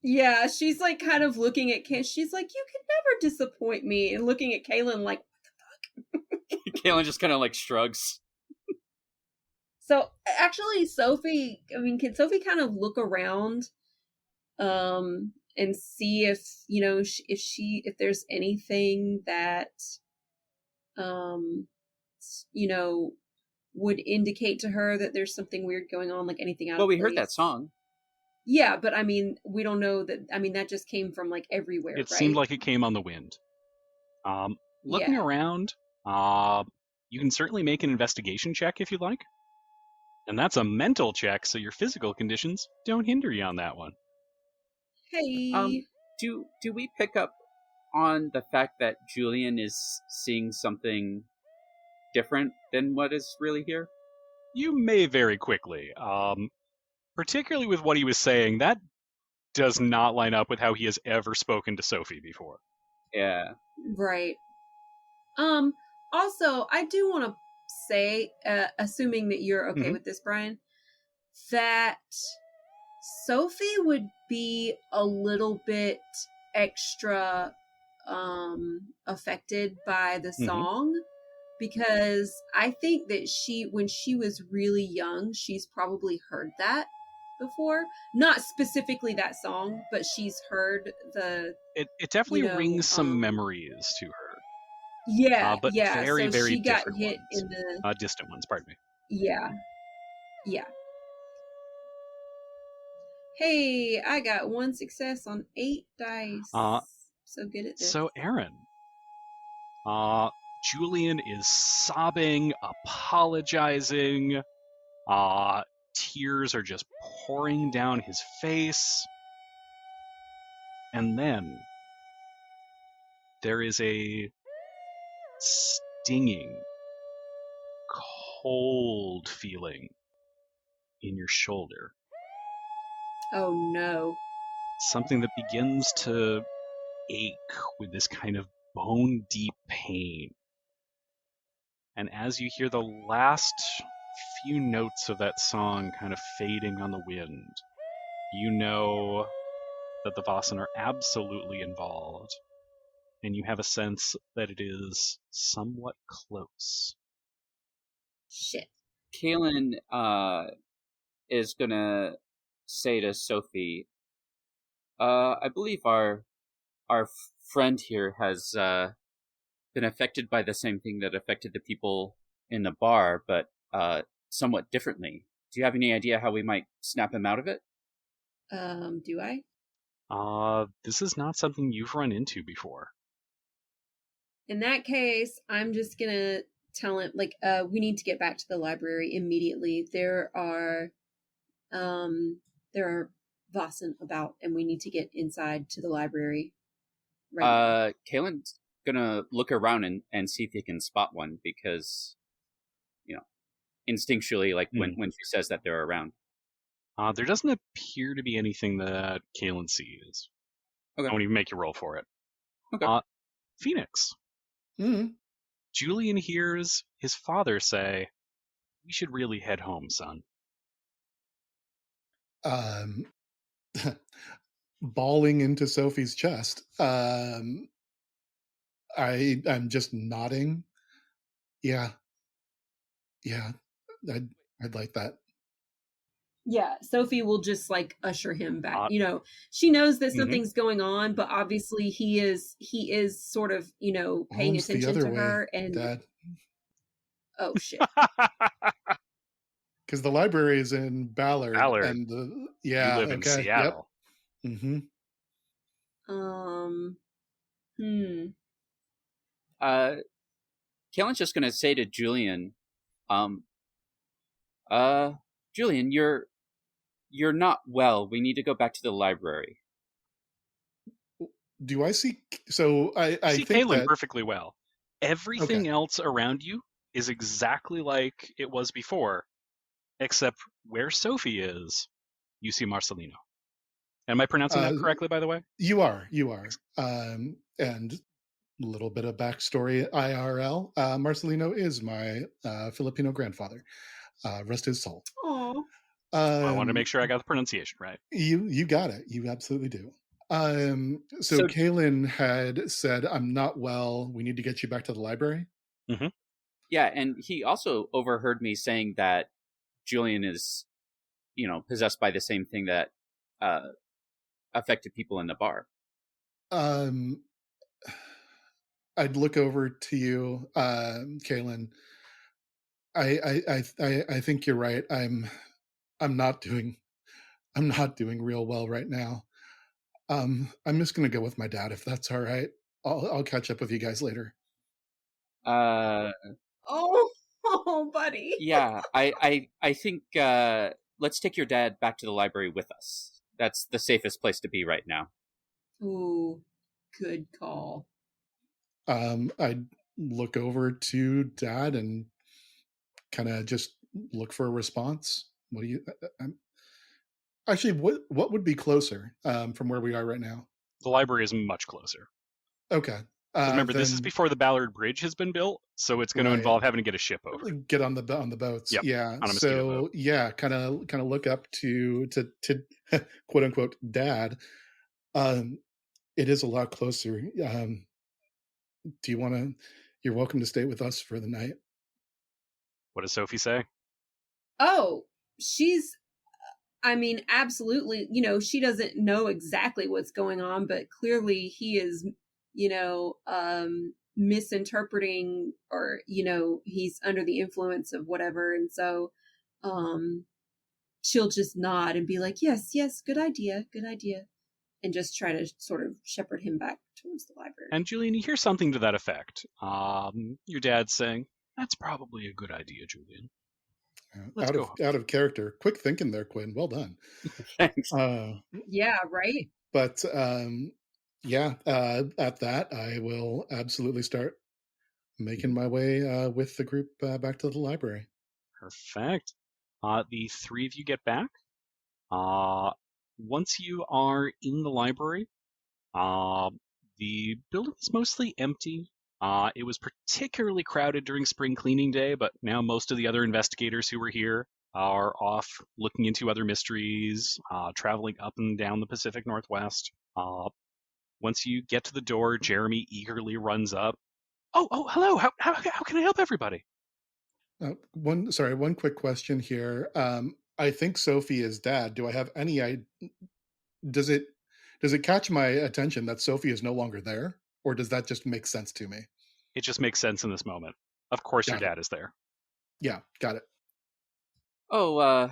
Yeah, she's like kind of looking at Caelan. She's like, "You could never disappoint me," and looking at Caelan like, Caelan just kind of like shrugs. So actually, Sofie. I mean, can Sofie kind of look around, and see if if there's anything that, would indicate to her that there's something weird going on, like anything out of Well, we place. heard that song. Yeah, but I mean, we don't know that. I mean, that just came from like everywhere. It right? seemed like it came on the wind. Looking around, you can certainly make an investigation check if you'd like. And that's a mental check, so your physical conditions don't hinder you on that one. Hey. Do we pick up on the fact that Julian is seeing something different than what is really here? You may very quickly. Particularly with what he was saying, that does not line up with how he has ever spoken to Sofie before. Yeah. Right. Also, I do want to say, assuming that you're okay with this, Brian, that Sofie would be a little bit extra affected by the song, because I think that when she was really young, she's probably heard that before. Not specifically that song, but she's heard the... It definitely rings some memories to her. Yeah, but very, so very she got different hit ones. in the... distant ones, pardon me. Yeah. Hey, I got 1 success on 8 dice. So good at this. So, Aaron, Julian is sobbing, apologizing. Tears are just pouring down his face. And then there is a stinging, cold feeling in your shoulder. Oh no. Something that begins to ache with this kind of bone deep pain. And as you hear the last few notes of that song kind of fading on the wind, you know that the Vossen are absolutely involved, and you have a sense that it is somewhat close. Shit. Caelan is gonna say to Sofie, I believe our friend here has been affected by the same thing that affected the people in the bar, but somewhat differently. Do you have any idea how we might snap him out of it? Do I? This is not something you've run into before. In that case, I'm just gonna tell him, like, we need to get back to the library immediately. There are Vossen about, and we need to get inside to the librry. Right. Caelan's gonna look around and see if he can spot one, because, instinctually, like when she says that they're around. There doesn't appear to be anything that Caelan sees. Okay. I won't even make you roll for it. Okay. Phoenix. Julian hears his father say, "We should really head home, son." Bawling into Sophie's chest. I'm just nodding. Yeah, I'd like that. Yeah, Sofie will just like usher him back. She knows that something's going on, but obviously he is sort of, paying attention to her. And Dad. Oh shit. Because the library is in Ballard. And you live in Seattle. Yep. Caelan's just gonna say to Julian, Julian, you're not well. We need to go back to the library. Do I see? So I You see think Caelan that perfectly well. Everything else around you is exactly like it was before, except where Sofie is, you see Marcelino. Am I pronouncing that correctly, by the way? you are. And a little bit of backstory IRL. Marcelino is my Filipino grandfather. Rest his soul. Aw. I wanted to make sure I got the pronunciation right. You got it. You absolutely do. So So- Caelan had said, "I'm not well. We need to get you back to the library." Yeah, and he also overheard me saying that Julian is, possessed by the same thing that affected people in the bar. I'd look over to you, Caelan. I think you're right. I'm not doing real well right now. I'm just gonna go with my dad if that's all right. I'll catch up with you guys later. Oh, buddy. Yeah, I think let's take your dad back to the library with us. That's the safest place to be right now. Ooh, good call. I'd look over to Dad and kind of just look for a response. What do you? Actually, what would be closer from where we are right now? The library is much closer. Okay. Remember, this is then- before the Ballard Bridge has been built, so it's going to Right. involve having to get a ship over. Get on the boats. Yep, Yeah. on a mosquito So boat. yeah, kind of look up to quote unquote Dad. It is a lot closer. Do you want to? You're welcome to stay with us for the night. What does Sofie say? Oh, absolutely, she doesn't know exactly what's going on, but clearly he is, misinterpreting, or, he's under the influence of whatever. And so, she'll just nod and be like, yes, good idea. And just try to sort of shepherd him back towards the library. And Julian, you hear something to that effect. Your dad's saying, "That's probably a good idea, Julian." Let's Out of character. Quick thinking there, Quinn. Well done. Thanks. Yeah, right? But at that, I will absolutely start making my way with the group back to the library. Perfect. The three of you get back. Once you are in the library, the building is mostly empty. It was particularly crowded during spring cleaning day, but now most of the other investigators who were here are off looking into other mysteries, traveling up and down the Pacific Northwest. Once you get to the door, Jeremy eagerly runs up. Oh, hello. How can I help everybody? One quick question here. I think Sofie is Dad. Do I have any idea? Does it catch my attention that Sofie is no longer there, or does that just make sense to me? It just makes sense in this moment. Of course, your Got it. dad is there. Yeah, got it. Oh,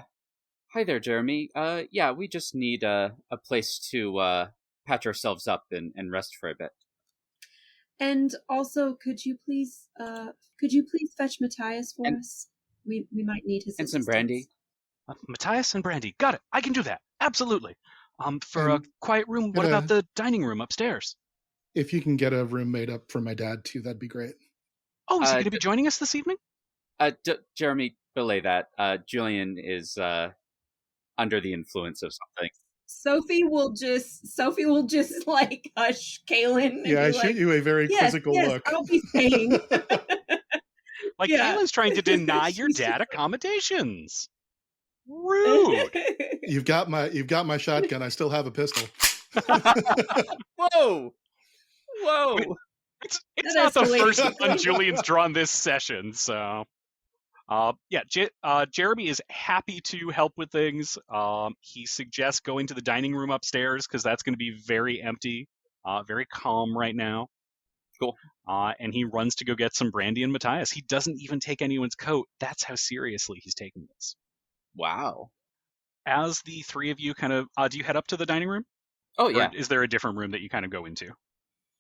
hi there, Jeremy. Yeah, we just need a place to patch ourselves up and rest for a bit. And also, could you please fetch Matthias for us? We might need his and some assistance. brandy. Matthias and brandy. Got it. I can do that. Absolutely. For a quiet room, what Gonna- about the dining room upstairs? If you can get a room made up for my dad too, that'd be great. Oh, is he Uh, going to be joining us this evening? Jeremy, belay that. Julian is under the influence of something. Sofie will just like hush Caelan. And Yeah, I be shoot like, you a very yes, quizzical yes, look. I'll be staying. Like, yeah. Caelan's trying to deny your dad accommodations. Rude. You've got my shotgun. I still have a pistol. Whoa! It's That not the escalated first quickly. one Julian's drawn this session, so... Jeremy is happy to help with things. He suggests going to the dining room upstairs because that's going to be very empty, very calm right now. Cool. And he runs to go get some brandy and Matthias. He doesn't even take anyone's coat. That's how seriously he's taking this. Wow. As the three of you kind of, do you head up to the dining room? Oh Or yeah. is there a different room that you kind of go into?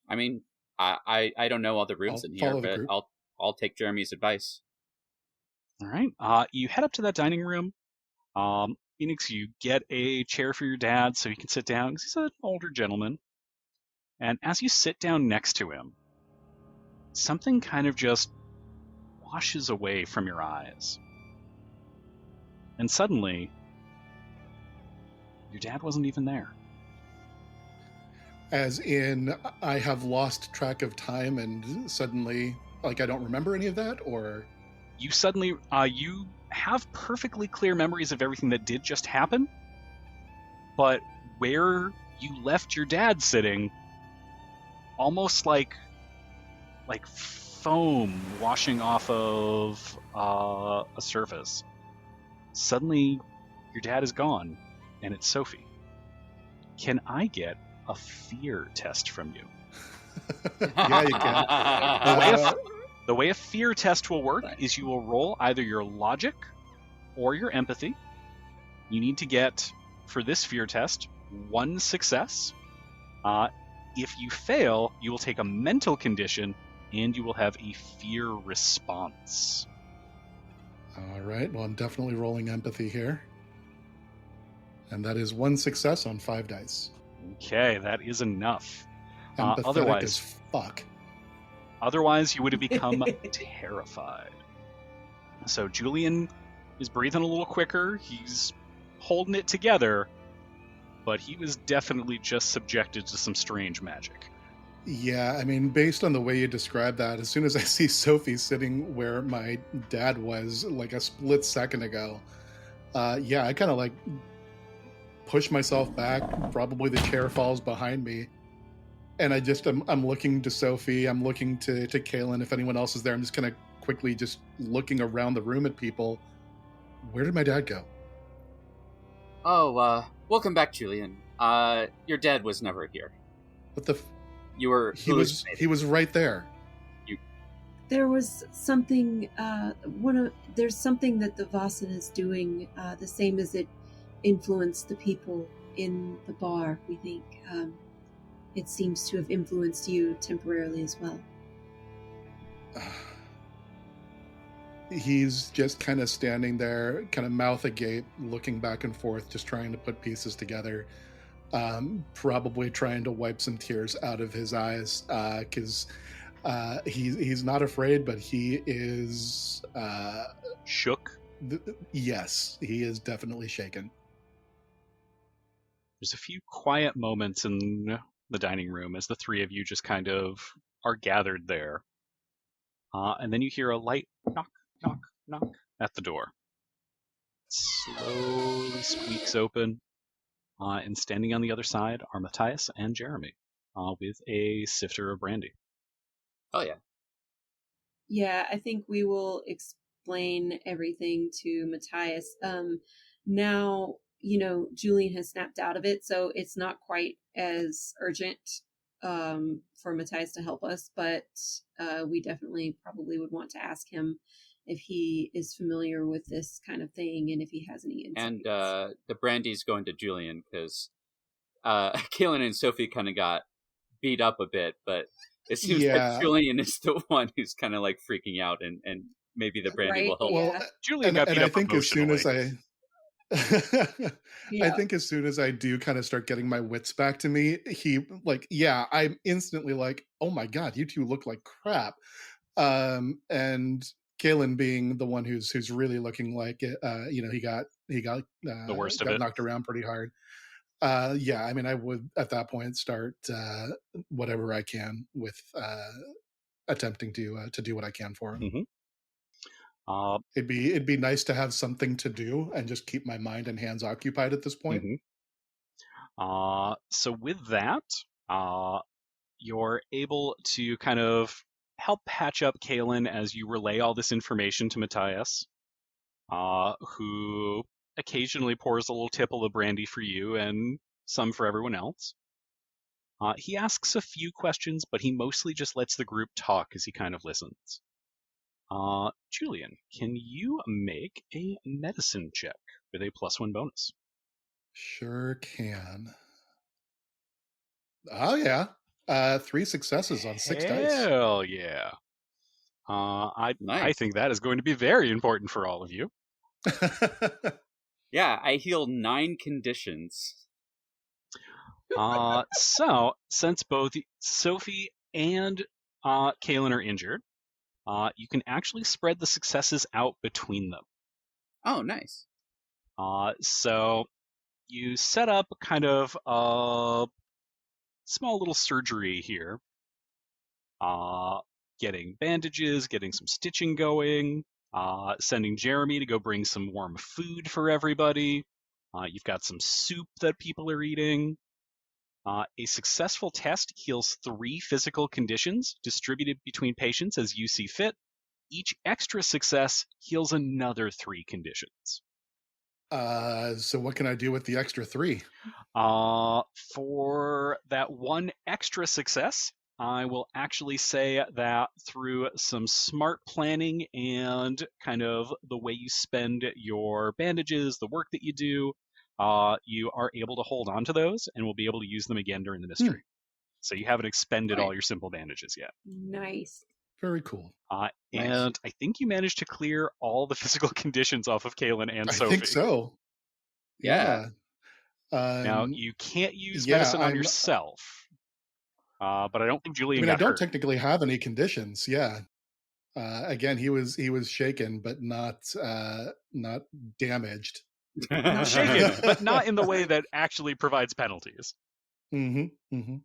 I mean, I don't know all the rooms I'll in here, follow the but group. I'll take Jeremy's advice. All right. You head up to that dining room. Phoenix, you get a chair for your dad so he can sit down because he's an older gentleman. And as you sit down next to him, something kind of just washes away from your eyes. And suddenly, your dad wasn't even there. As in, I have lost track of time and suddenly, like, I don't remember any of that, or? You suddenly, you have perfectly clear memories of everything that did just happen, but where you left your dad sitting, almost like foam washing off of a surface. Suddenly, your dad is gone, and it's Sofie. Can I get a fear test from you? Yeah, you can. The way a fear test will work is you will roll either your logic or your empathy. You need to get, for this fear test, 1 success. If you fail, you will take a mental condition and you will have a fear response. All right. Well, I'm definitely rolling empathy here. And that is 1 success on 5 dice. Okay, that is enough. Empathetic as fuck. Otherwise, you would have become terrified. So Julian is breathing a little quicker. He's holding it together, but he was definitely just subjected to some strange magic. Yeah, I mean, based on the way you described that, as soon as I see Sofie sitting where my dad was like a split second ago, yeah, I kind of like push myself back. Probably the chair falls behind me. And I'm looking to Sofie, I'm looking to Caelan, if anyone else is there. I'm just kind of quickly just looking around the room at people. Where did my dad go? Oh, welcome back, Julian. Your dad was never here. What the... You were... He was right there. There was something, there's something that the Vasan is doing, the same as it influenced the people in the bar, we think. It seems to have influenced you temporarily as well. He's just kind of standing there, kind of mouth agape, looking back and forth, just trying to put pieces together. Probably trying to wipe some tears out of his eyes, because he's not afraid, but he is shook. Yes, he is definitely shaken. There's a few quiet moments in the dining room as the three of you just kind of are gathered there. And then you hear a light knock, knock, knock at the door. It slowly squeaks open. And standing on the other side are Matthias and Jeremy with a sifter of brandy. Oh, yeah. Yeah, I think we will explain everything to Matthias. Now, Julian has snapped out of it, so it's not quite as urgent for Matthias to help us, but we definitely probably would want to ask him if he is familiar with this kind of thing and if he has any insights. And the brandy's going to Julian because Caelan and Sofie kind of got beat up a bit, but it seems like Julian is the one who's kind of like freaking out, and maybe the brandy will help. Well, Julian got beat up I think as soon as I Yeah. I think as soon as I do kind of start getting my wits back to me, I'm instantly like, oh my god, you two look like crap. And Caelan being the one who's really looking like it, he got the worst of got it, knocked around pretty hard. I mean, I would at that point start whatever I can with attempting to do what I can for him. Mm-hmm. It'd be nice to have something to do and just keep my mind and hands occupied at this point. Mm-hmm. So with that, you're able to kind of help patch up Caelan as you relay all this information to Matthias, who occasionally pours a little tipple of brandy for you and some for everyone else. He asks a few questions, but he mostly just lets the group talk as he kind of listens. Julian, can you make a medicine check with a +1 bonus? Sure can. Oh yeah. 3 successes on 6 dice. Hell yeah. I think that is going to be very important for all of you. Yeah, I heal 9 conditions. So, since both Sofie and Caelan are injured, you can actually spread the successes out between them. Oh, nice. So you set up kind of a small little surgery here. Getting bandages, getting some stitching going, sending Jeremy to go bring some warm food for everybody. You've got some soup that people are eating. A successful test heals 3 physical conditions distributed between patients as you see fit. Each extra success heals another 3 conditions. So what can I do with the extra 3? For that 1 extra success, I will actually say that through some smart planning and kind of the way you spend your bandages, the work that you do, you are able to hold on to those and will be able to use them again during the mystery. So you haven't expended all your simple bandages yet. Nice. Very cool. And I think you managed to clear all the physical conditions off of Caelan and Sofie. I think so. Yeah. Now, you can't use medicine on yourself. But I don't think Julian got I don't hurt. technically have any conditions. Yeah. Again, he was shaken, but not damaged. Shaken, but not in the way that actually provides penalties. Mm-hmm. Mm-hmm.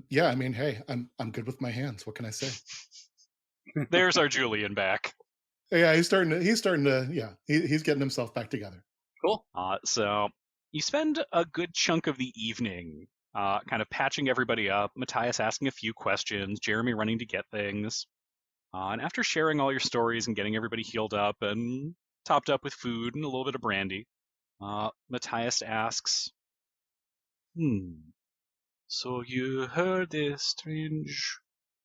Yeah, I mean, hey, I'm good with my hands. What can I say? There's our Julian back. Yeah, he's starting to. Yeah, he's getting himself back together. Cool. So you spend a good chunk of the evening kind of patching everybody up, Matthias asking a few questions, Jeremy running to get things. And after sharing all your stories and getting everybody healed up and topped up with food and a little bit of brandy, Matthias asks, so you heard a strange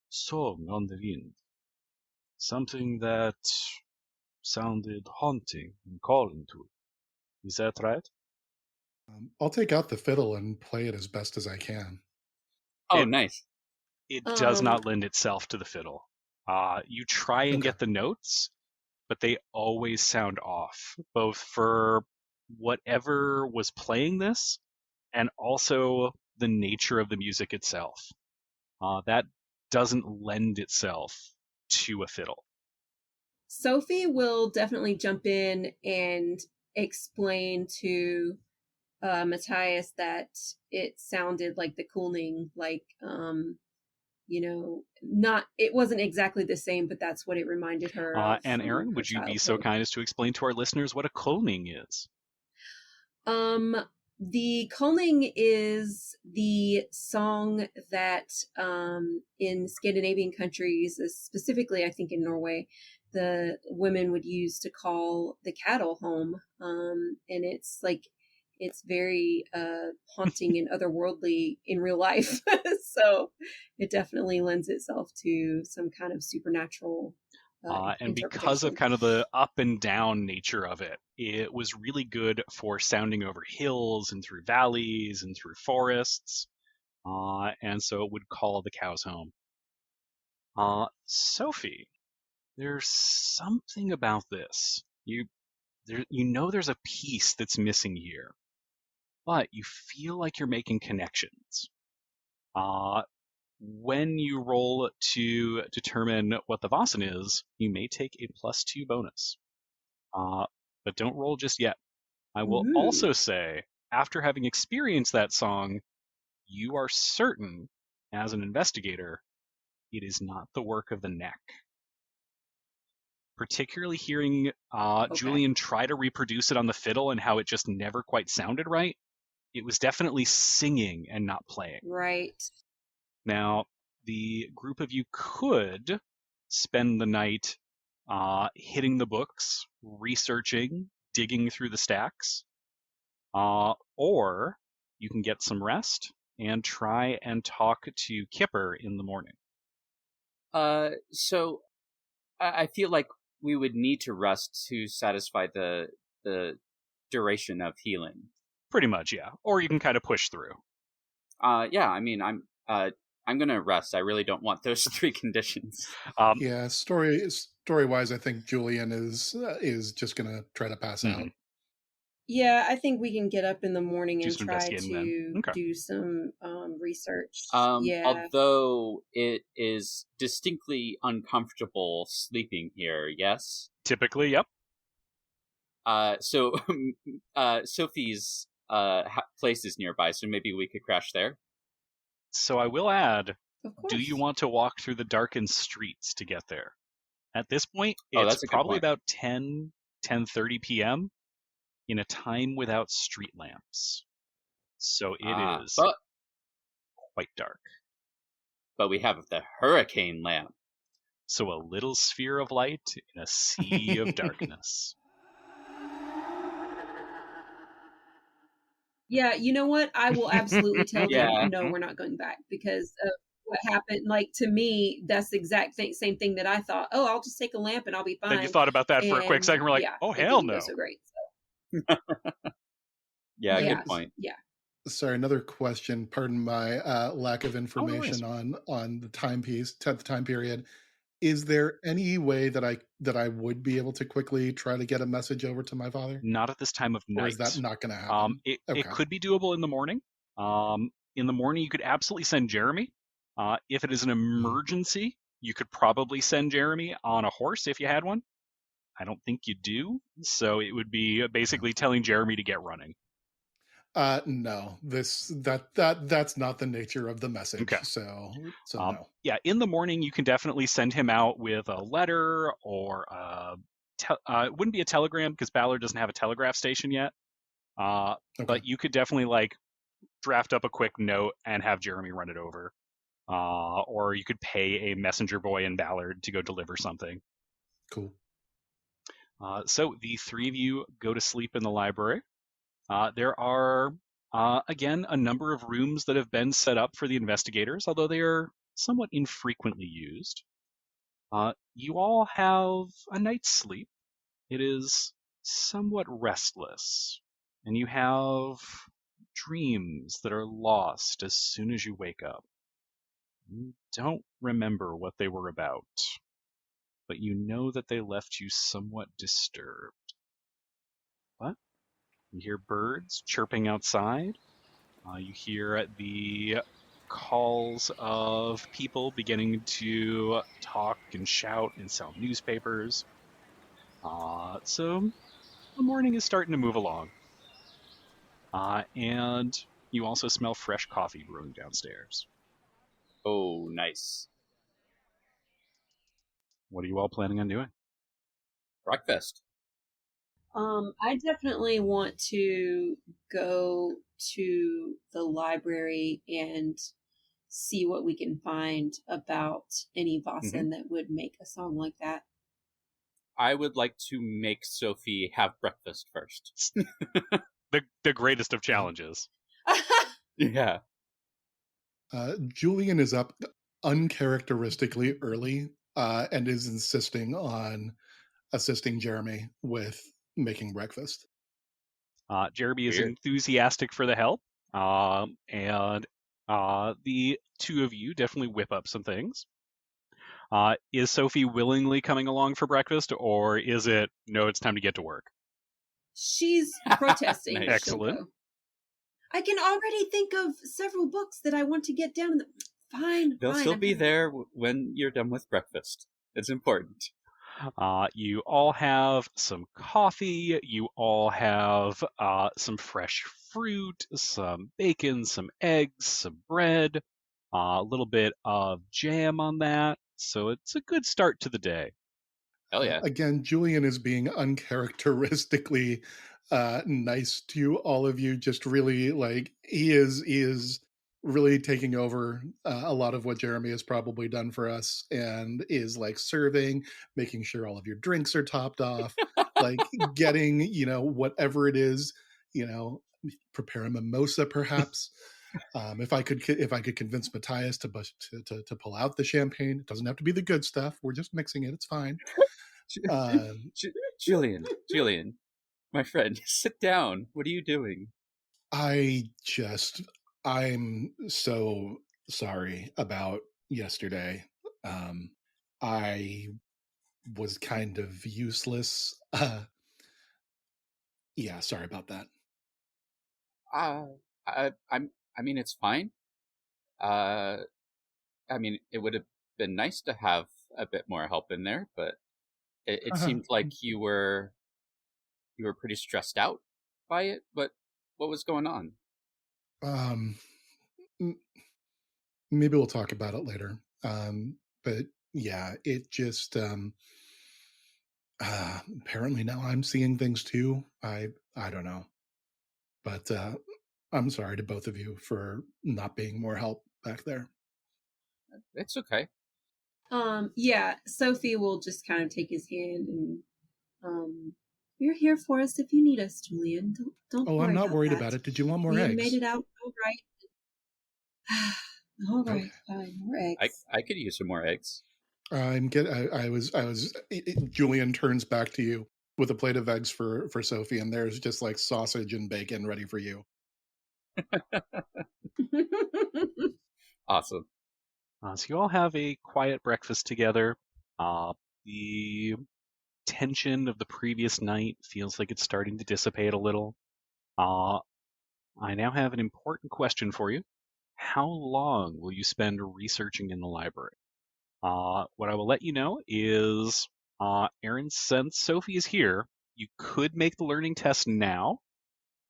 song on the wind. Something that sounded haunting and calling to you. Is that right? I'll take out the fiddle and play it as best as I can. Oh, nice. It does not lend itself to the fiddle. You try and get the notes, but they always sound off, both for whatever was playing this and also the nature of the music itself. That doesn't lend itself to a fiddle. Sofie will definitely jump in and explain to Matthias that it sounded like the Kulning, like it wasn't exactly the same, but that's what it reminded her of. And Aaron, would you be so kind as to explain to our listeners what a Kulning is? The Kulning is the song that in Scandinavian countries, specifically I think in Norway, the women would use to call the cattle home. And it's very haunting and otherworldly in real life. So it definitely lends itself to some kind of supernatural and because of kind of the up and down nature of it, it was really good for sounding over hills and through valleys and through forests. And so it would call the cows home. Sofie, there's something about this. You know there's a piece that's missing here, but you feel like you're making connections. When you roll to determine what the Vasen is, you may take a +2 bonus. But don't roll just yet. I will also say, after having experienced that song, you are certain, as an investigator, it is not the work of the neck. Particularly hearing Julian try to reproduce it on the fiddle and how it just never quite sounded right, it was definitely singing and not playing. Right. Now, the group of you could spend the night hitting the books, researching, digging through the stacks, or you can get some rest and try and talk to Kipper in the morning. So I feel like we would need to rest to satisfy the duration of healing. Pretty much, yeah. Or you can kind of push through. Yeah, I mean, I'm gonna rest. I really don't want those 3 conditions. Yeah, story wise, I think Julian is just gonna try to pass out. Yeah, I think we can get up in the morning Do and some try investigating then. to Okay. do some research. Yeah. Although it is distinctly uncomfortable sleeping here, yes? Typically, yep. So Sophie's place is nearby, so maybe we could crash there. So I will add, Of course. do you want to walk through the darkened streets to get there? At this point, Oh, it's that's a good probably point. about 10:30 p.m. in a time without street lamps. So it is quite dark. But we have the hurricane lamp. So a little sphere of light in a sea of darkness. Yeah, you know what? I will absolutely tell Yeah. them, no, we're not going back because of what happened. Like, to me, that's the exact same thing that I thought. Oh, I'll just take a lamp and I'll be fine. Then you thought about that for a quick And, second. We're like, yeah, oh, it hell didn't go no. so great. Yeah, Yeah. good point. Yeah. Sorry, another question. Pardon my lack of worries. information on the time period. Is there any way that I would be able to quickly try to get a message over to my father? Not at this time of night. Or is that not going to happen? It Okay. could be doable in the morning. In the morning, you could absolutely send Jeremy. If it is an emergency, you could probably send Jeremy on a horse if you had one. I don't think you do. So it would be basically telling Jeremy to get running. No, that's not the nature of the message. Okay. So no. Yeah, in the morning, you can definitely send him out with a letter or it wouldn't be a telegram because Ballard doesn't have a telegraph station yet. Okay. But you could definitely like draft up a quick note and have Jeremy run it over. Or you could pay a messenger boy in Ballard to go deliver something. Cool. So the three of you go to sleep in the library. There are, again, a number of rooms that have been set up for the investigators, although they are somewhat infrequently used. You all have a night's sleep. It is somewhat restless, and you have dreams that are lost as soon as you wake up. You don't remember what they were about, but you know that they left you somewhat disturbed. But you hear birds chirping outside. You hear the calls of people beginning to talk and shout and sell newspapers. So the morning is starting to move along. And you also smell fresh coffee brewing downstairs. Oh, nice. What are you all planning on doing? Breakfast. I definitely want to go to the library and see what we can find about any Vossen that would make a song like that. I would like to make Sophie have breakfast first. The greatest of challenges. Yeah. Julian is up uncharacteristically early and is insisting on assisting Jeremy with making breakfast. Jeremy is Weird. enthusiastic for the help, and the two of you definitely whip up some things. Is Sophie willingly coming along for breakfast, or is it, no, it's time to get to work? She's protesting. Nice. Excellent. She'll go. I can already think of several books that I want to get down. Fine. They'll fine, still I'm be fine. there when you're done with breakfast. It's important. You all have some coffee. You all have some fresh fruit, some bacon, some eggs, some bread, a little bit of jam on that. So it's a good start to the day. Hell yeah. Again, Julian is being uncharacteristically nice to all of you. Just really like he is really taking over a lot of what Jeremy has probably done for us, and is like serving, making sure all of your drinks are topped off, like getting whatever it is, prepare a mimosa perhaps. If I could convince Matthias to pull out the champagne, it doesn't have to be the good stuff. We're just mixing it. It's fine. Julian, my friend, sit down. What are you doing? I'm so sorry about yesterday. I was kind of useless. Yeah, sorry about that. I mean, it's fine. I mean, it would have been nice to have a bit more help in there, but it seemed like you were pretty stressed out by it. But what was going on? Um, maybe we'll talk about it later. But yeah, it just apparently now I'm seeing things too. I don't know, but I'm sorry to both of you for not being more help back there. It's okay. Yeah, Sofie will just kind of take his hand and you're here for us if you need us, Julian. Don't Oh, worry I'm not about worried that. about it. Did you want more Julian eggs? made it out all right. All right, Okay. fine, more eggs. I could use some more eggs. Julian turns back to you with a plate of eggs for Sofie, and there's just like sausage and bacon ready for you. Awesome. So you all have a quiet breakfast together. The tension of the previous night feels like it's starting to dissipate a little. I now have an important question for you. How long will you spend researching in the library? What I will let you know is, Aaron, since Sofie is here, you could make the learning test now.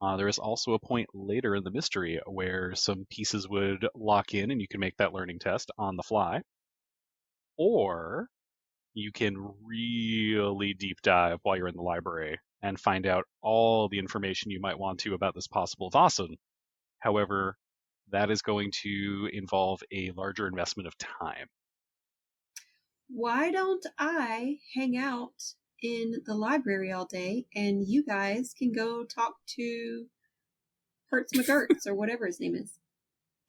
There is also a point later in the mystery where some pieces would lock in and you can make that learning test on the fly. Or you can really deep dive while you're in the library and find out all the information you might want to about this possible Vasan. However, that is going to involve a larger investment of time. Why don't I hang out in the library all day and you guys can go talk to Hertz McGurts or whatever his name is.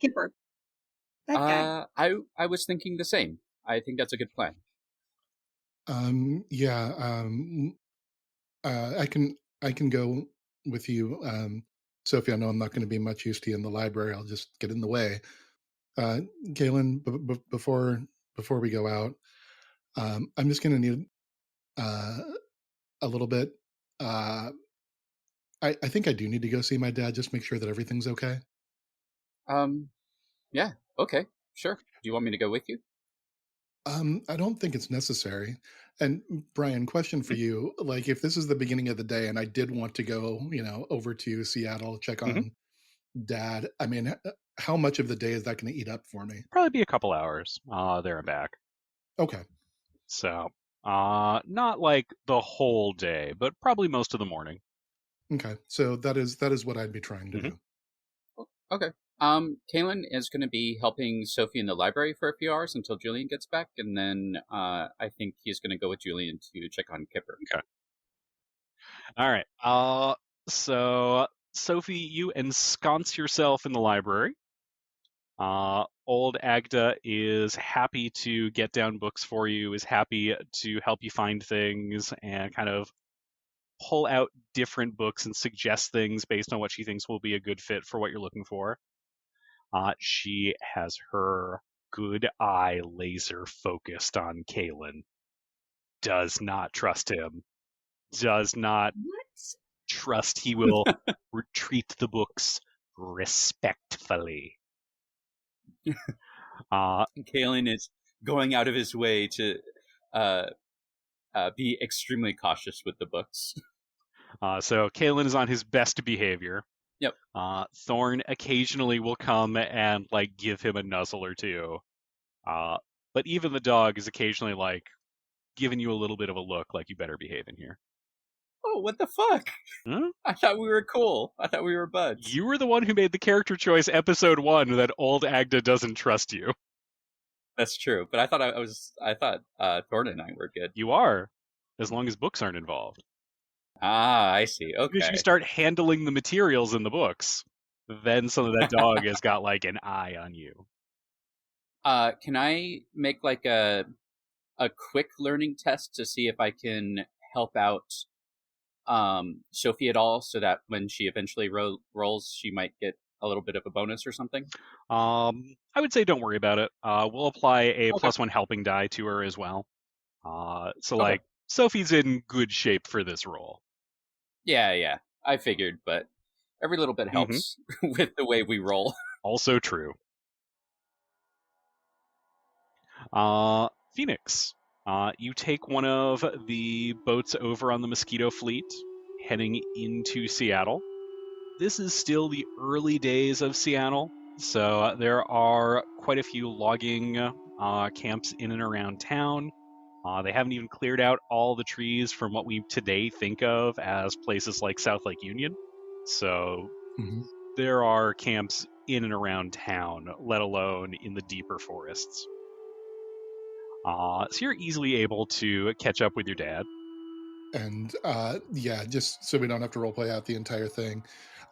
Kipper. That guy. I was thinking the same. I think that's a good plan. Yeah. I can go with you. Sofie, I know I'm not going to be much use to you in the library. I'll just get in the way. Caelan, before we go out, I'm just going to need a little bit. I think I do need to go see my dad, just make sure that everything's okay. Yeah, okay, sure. Do you want me to go with you? I don't think it's necessary. And Brian, question for you: like, if this is the beginning of the day, and I did want to go, over to Seattle, check on Dad. I mean, how much of the day is that going to eat up for me? Probably be a couple hours there and back. Okay. So, not like the whole day, but probably most of the morning. Okay. So that is what I'd be trying to do. Okay. Caelan is going to be helping Sofie in the library for a few hours until Julian gets back, and then I think he's going to go with Julian to check on Kipper. Okay. All right. So Sofie, you ensconce yourself in the library. Old Agda is happy to get down books for you, is happy to help you find things and kind of pull out different books and suggest things based on what she thinks will be a good fit for what you're looking for. She has her good eye laser focused on Caelan. Does not trust him. Does not trust he will retreat the books respectfully. Caelan is going out of his way to be extremely cautious with the books. So Caelan is on his best behavior. Yep. Thorn occasionally will come and give him a nuzzle or two. But even the dog is occasionally giving you a little bit of a look like you better behave in here. Oh, what the fuck? Huh? I thought we were cool. I thought we were buds. You were the one who made the character choice episode 1 that old Agda doesn't trust you. That's true, but I thought Thorn and I were good. You are, as long as books aren't involved. Ah, I see. Okay. Because you start handling the materials in the books, then some of that dog has got an eye on you. Can I make a quick learning test to see if I can help out Sofie at all, so that when she eventually rolls, she might get a little bit of a bonus or something? I would say don't worry about it. We'll apply a +1 helping die to her as well. So Sofie's in good shape for this roll. Yeah. I figured, but every little bit helps with the way we roll. Also true. Phoenix, you take one of the boats over on the Mosquito Fleet, heading into Seattle. This is still the early days of Seattle, so there are quite a few logging camps in and around town. They haven't even cleared out all the trees from what we today think of as places like South Lake Union. So there are camps in and around town, let alone in the deeper forests. So you're easily able to catch up with your dad. And just so we don't have to roleplay out the entire thing.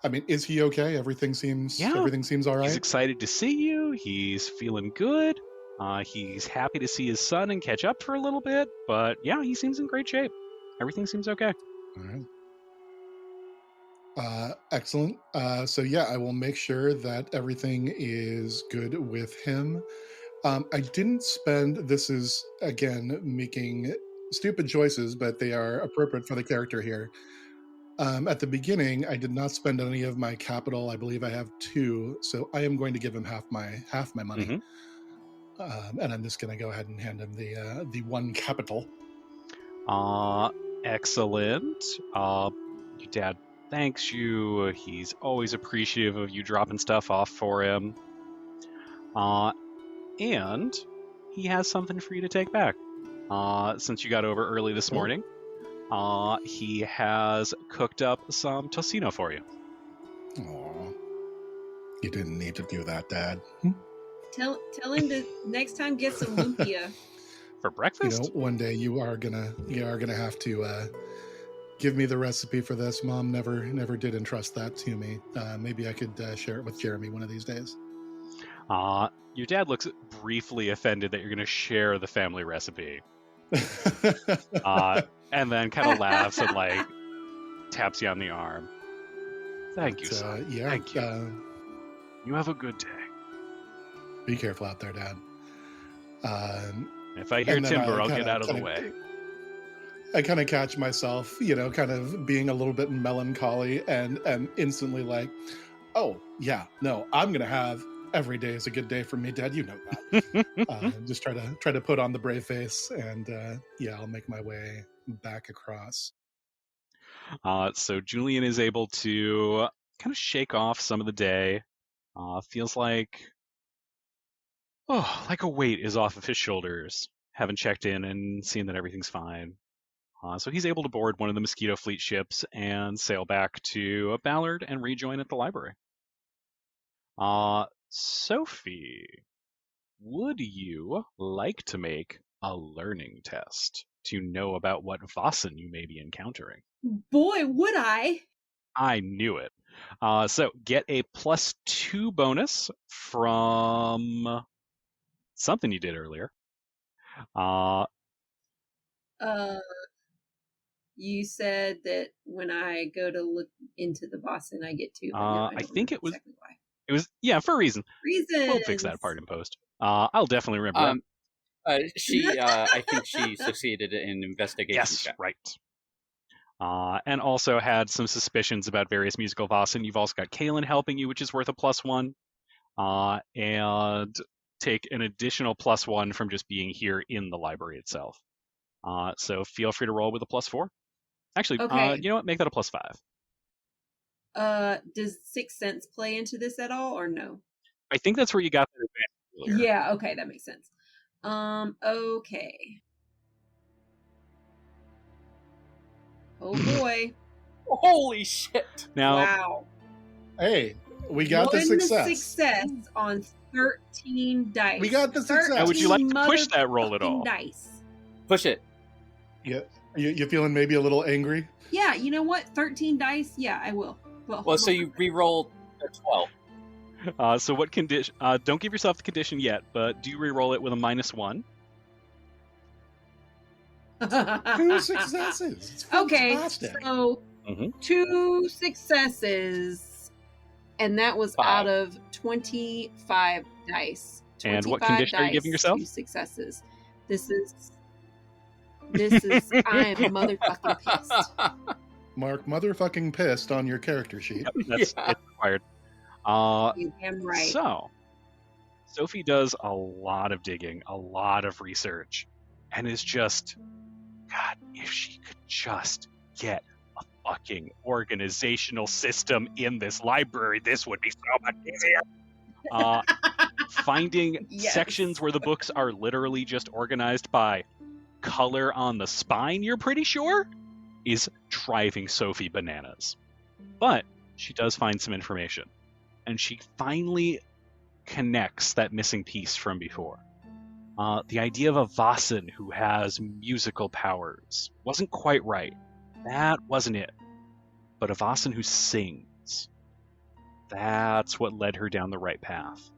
I mean, is he okay? Everything seems all right. He's excited to see you. He's feeling good. He's happy to see his son and catch up for a little bit. But yeah, he seems in great shape. Everything seems okay. All right. Excellent. So yeah, I will make sure that everything is good with him. I didn't spend. This is again making stupid choices, but they are appropriate for the character here. At the beginning, I did not spend any of my capital. I believe I have 2, so I am going to give him half my money, and I'm just going to go ahead and hand him the 1 capital. Excellent. Your dad thanks you. He's always appreciative of you dropping stuff off for him. And he has something for you to take back. Since you got over early this morning. He has cooked up some tocino for you. Aw. You didn't need to do that, Dad. Tell him to next time get some lumpia. For breakfast? You know, one day you are gonna have to give me the recipe for this. Mom never did entrust that to me. Maybe I could share it with Jeremy one of these days. Your dad looks briefly offended that you're going to share the family recipe. And then kind of laughs and like taps you on the arm. Thank you, son. Thank you. You have a good day. Be careful out there, Dad. If I hear timber, I'll get out of the way. I kind of catch myself, kind of being a little bit melancholy and instantly like, oh, yeah, no, I'm going to have every day is a good day for me, Dad. You know that. Just try to put on the brave face, and I'll make my way back across. So Julian is able to kind of shake off some of the day. Feels like a weight is off of his shoulders. Having checked in and seen that everything's fine. So he's able to board one of the Mosquito Fleet ships and sail back to Ballard and rejoin at the library. Sofie, would you like to make a learning test to know about what Vossen you may be encountering? Boy, would I! I knew it. So get a +2 bonus from something you did earlier. You said that when I go to look into the Vossen, I get 2. I think it was. Exactly why. It was for a reason. Reasons. We'll fix that part in post. I'll definitely remember that. I think she succeeded in investigation. Yes, right. And also had some suspicions about various musical Vossen. You've also got Caelan helping you, which is worth a +1. And take an additional +1 from just being here in the library itself. So feel free to roll with a +4. Actually, okay. You know what? Make that a +5. Does Sixth Sense play into this at all, or no? I think that's where you got that advantage earlier. Yeah, okay, that makes sense. Okay. Oh boy. Holy shit. Now, wow. Hey, we got the success. Success on 13 dice. We got the success. Now, would you like to push that roll at all? Dice. Push it. Yeah. You feeling maybe a little angry? Yeah, you know what? 13 dice? Yeah, I will. Well, so you re-rolled a 12. So what condition? Don't give yourself the condition yet, but do re-roll it with a -1. 2 successes. It's okay, fantastic. so 2 successes, and that was 5. out of 25 dice. 25 and what condition are you giving yourself? 2 successes. This is I am motherfucking pissed. Mark motherfucking pissed on your character sheet. Yep, it's required. You damn right. So, Sofie does a lot of digging, a lot of research, and is just, God, if she could just get a fucking organizational system in this library, this would be so much easier. Finding Yes. sections where the books are literally just organized by color on the spine, you're pretty sure, is driving Sofie bananas. But she does find some information, and she finally connects that missing piece from before. The idea of a Vasen who has musical powers wasn't quite right. That wasn't it. But a Vasen who sings. That's what led her down the right path.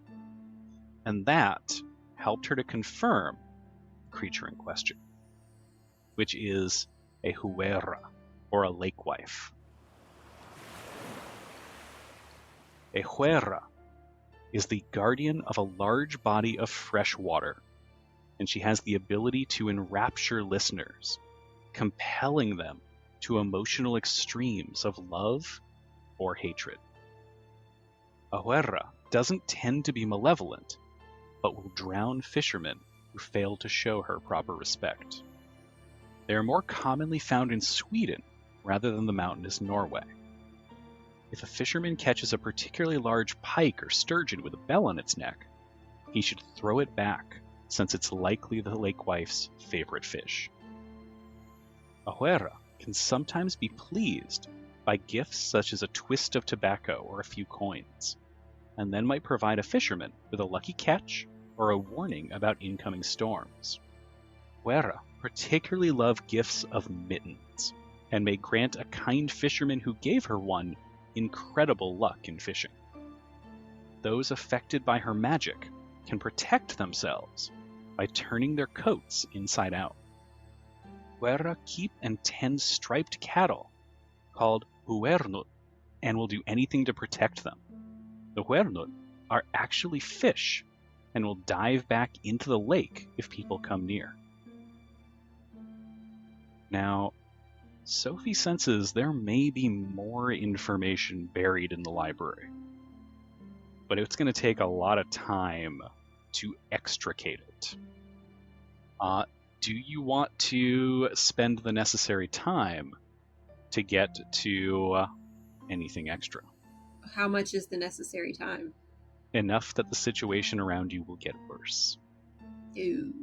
And that helped her to confirm the creature in question, which is a Huera, or a lake wife. A Huera is the guardian of a large body of fresh water, and she has the ability to enrapture listeners, compelling them to emotional extremes of love or hatred. A Huera doesn't tend to be malevolent, but will drown fishermen who fail to show her proper respect. They are more commonly found in Sweden rather than the mountainous Norway. If a fisherman catches a particularly large pike or sturgeon with a bell on its neck, he should throw it back, since it's likely the lake wife's favorite fish. A Huera can sometimes be pleased by gifts such as a twist of tobacco or a few coins, and then might provide a fisherman with a lucky catch or a warning about incoming storms. Huera particularly love gifts of mittens, and may grant a kind fisherman who gave her one incredible luck in fishing. Those affected by her magic can protect themselves by turning their coats inside out. Huera keep and tend striped cattle called huernut, and will do anything to protect them. The huernut are actually fish and will dive back into the lake if people come near. Now, Sofie senses there may be more information buried in the library, but it's going to take a lot of time to extricate it. Do you want to spend the necessary time to get to anything extra? How much is the necessary time? Enough that the situation around you will get worse. Ooh.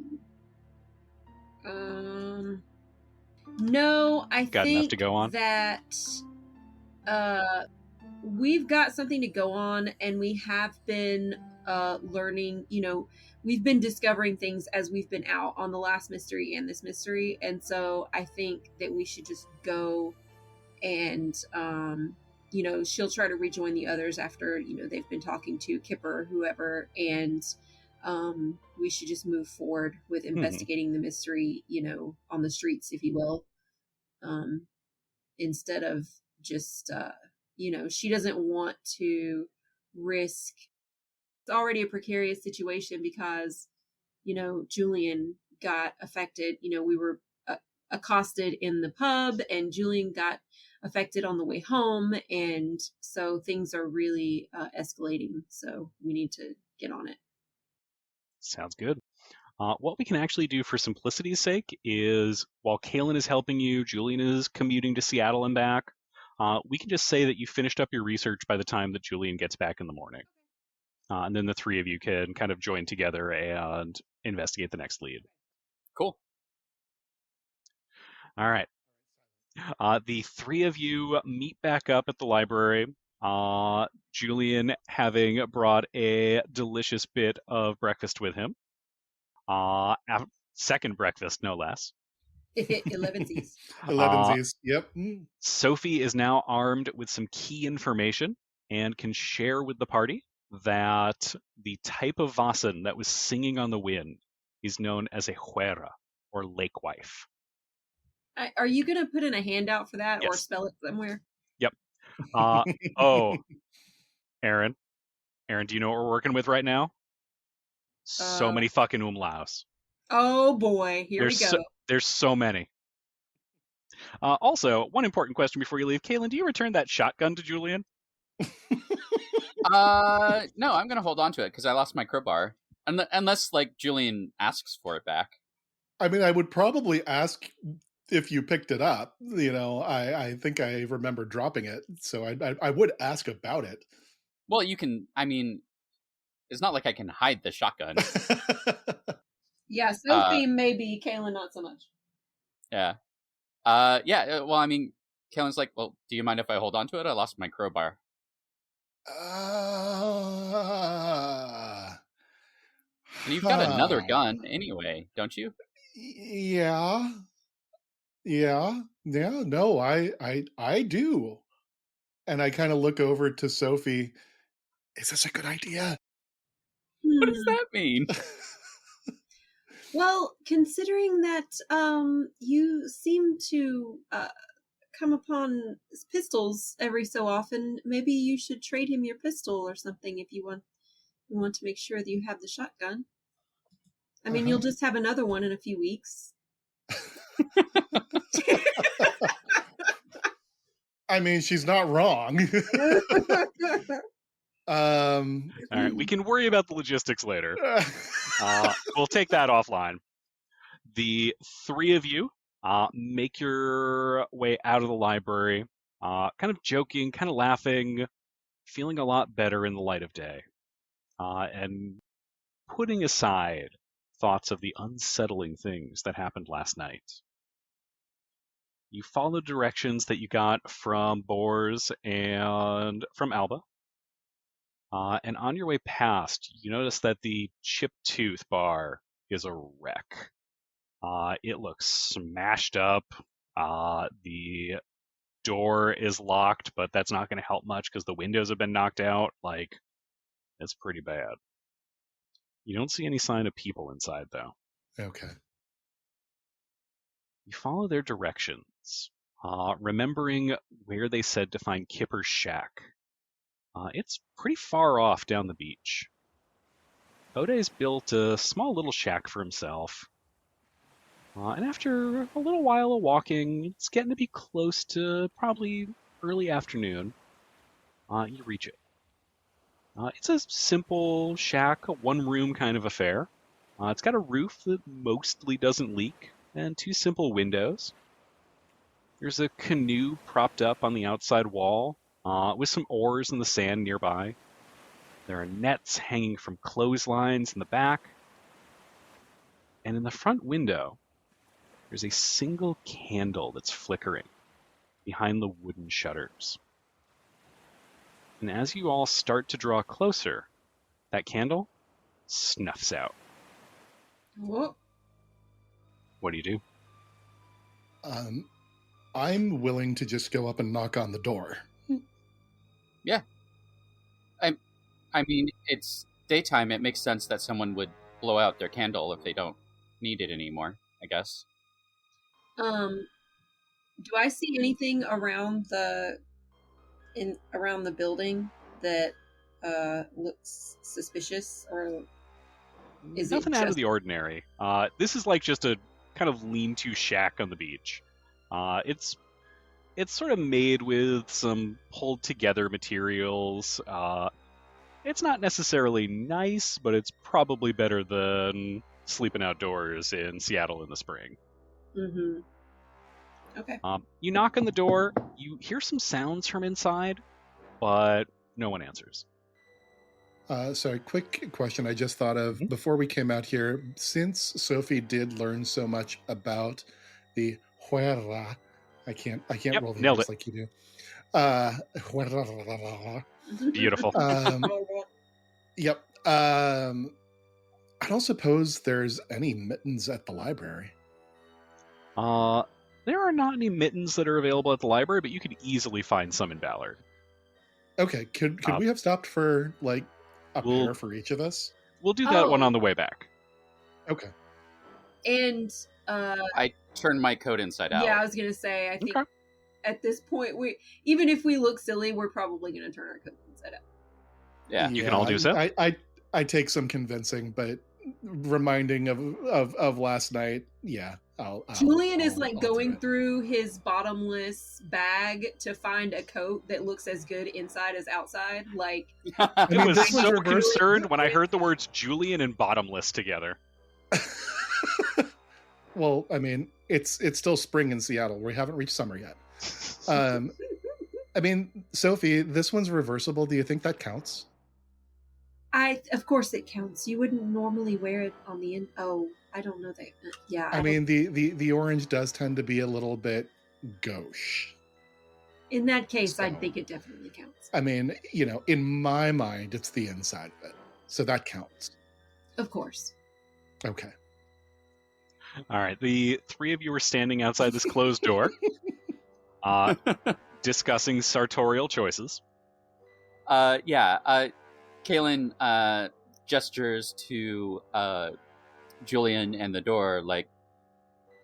No, I Got think enough to go on? that we've got something to go on, and we have been learning, we've been discovering things as we've been out on the last mystery and this mystery, and so I think that we should just go and she'll try to rejoin the others after they've been talking to Kipper or whoever, and we should just move forward with investigating the mystery, on the streets, if you will, instead of just she doesn't want to risk. It's already a precarious situation because Julian got affected. We were accosted in the pub, and Julian got affected on the way home, and so things are really escalating, so we need to get on it. Sounds good. What we can actually do for simplicity's sake is, while Caelan is helping you, Julian is commuting to Seattle and back, we can just say that you finished up your research by the time that Julian gets back in the morning. And then the three of you can kind of join together and investigate the next lead. Cool. All right. The three of you meet back up at the library. Julian having brought a delicious bit of breakfast with him. Second breakfast, no less. 11sies. 11sies. Yep. Sofie is now armed with some key information and can share with the party that the type of Vasen that was singing on the wind is known as a Huera, or lake wife. Are you going to put in a handout for that, or Yes. spell it somewhere? Yep. Aaron, do you know what we're working with right now? So many fucking umlauts. Oh boy, here we go. There's so many. Also, one important question before you leave. Caelan, do you return that shotgun to Julian? No, I'm gonna hold on to it because I lost my crowbar. Unless, like, Julian asks for it back. I mean, I would probably ask if you picked it up. I think I remember dropping it, so I would ask about it. Well, you can. I mean, it's not like I can hide the shotgun. Yeah, Sofie maybe, Caelan not so much. Yeah. Yeah. Well, I mean, Caelan's like, well, do you mind if I hold on to it? I lost my crowbar. And you've got another gun anyway, don't you? Yeah. No, I do. And I kind of look over to Sofie. Is this a good idea? What does that mean? Well, considering that you seem to come upon pistols every so often, maybe you should trade him your pistol or something if you want to make sure that you have the shotgun. I mean, you'll just have another one in a few weeks. I mean, she's not wrong. All right, we can worry about the logistics later. We'll take that offline. The three of you make your way out of the library, kind of joking, kind of laughing, feeling a lot better in the light of day, and putting aside thoughts of the unsettling things that happened last night. You follow directions that you got from Bors and from Alba. And on your way past, you notice that the Chip Tooth bar is a wreck. It looks smashed up. The door is locked, but that's not going to help much because the windows have been knocked out. Like, it's pretty bad. You don't see any sign of people inside, though. Okay. You follow their directions, remembering where they said to find Kipper's shack. It's pretty far off down the beach. Ode's built a small little shack for himself. And after a little while of walking, it's getting to be close to probably early afternoon. You reach it. It's a simple shack, a one-room kind of affair. It's got a roof that mostly doesn't leak, and two simple windows. There's a canoe propped up on the outside wall, with some oars in the sand nearby. There are nets hanging from clotheslines in the back. And in the front window, there's a single candle that's flickering behind the wooden shutters. And as you all start to draw closer, that candle snuffs out. Whoa. What do you do? I'm willing to just go up and knock on the door. Yeah. I mean, it's daytime. It makes sense that someone would blow out their candle if they don't need it anymore, I guess. Do I see anything around the building that looks suspicious, or is Nothing it out of just... the ordinary. This is like just a kind of lean-to shack on the beach. It's sort of made with some pulled together materials. It's not necessarily nice, but it's probably better than sleeping outdoors in Seattle in the spring. Mm-hmm. Okay. You knock on the door, you hear some sounds from inside, but no one answers. Sorry, quick question I just thought of before we came out here. Since Sofie did learn so much about the huerra, I can't roll the R's like you do. Beautiful. Yep. I don't suppose there's any mittens at the library. There are not any mittens that are available at the library, but you could easily find some in Ballard. Okay, could we have stopped for like a pair for each of us? We'll do that one on the way back. Okay. And I turned my coat inside out. Yeah, I was gonna say, I think at this point, even if we look silly, we're probably gonna turn our coat inside out. Yeah, you can all do so. I take some convincing, but reminding of last night. Yeah. Julian is I'll going do it. through his bottomless bag to find a coat that looks as good inside as outside. Like, I mean, was this was so reverse- concerned when I heard the words Julian and bottomless together. Well, I mean, it's still spring in Seattle. We haven't reached summer yet. I mean, Sophie, this one's reversible. Do you think that counts? of course it counts. You wouldn't normally wear it on the end. Oh, I don't know that. Yeah. I mean, the orange does tend to be a little bit gauche. In that case, So- I think it definitely counts. I mean, in my mind, it's the inside of it. So that counts. Of course. Okay. All right, the three of you are standing outside this closed door, discussing sartorial choices. Caelan gestures to Julian and the door, like,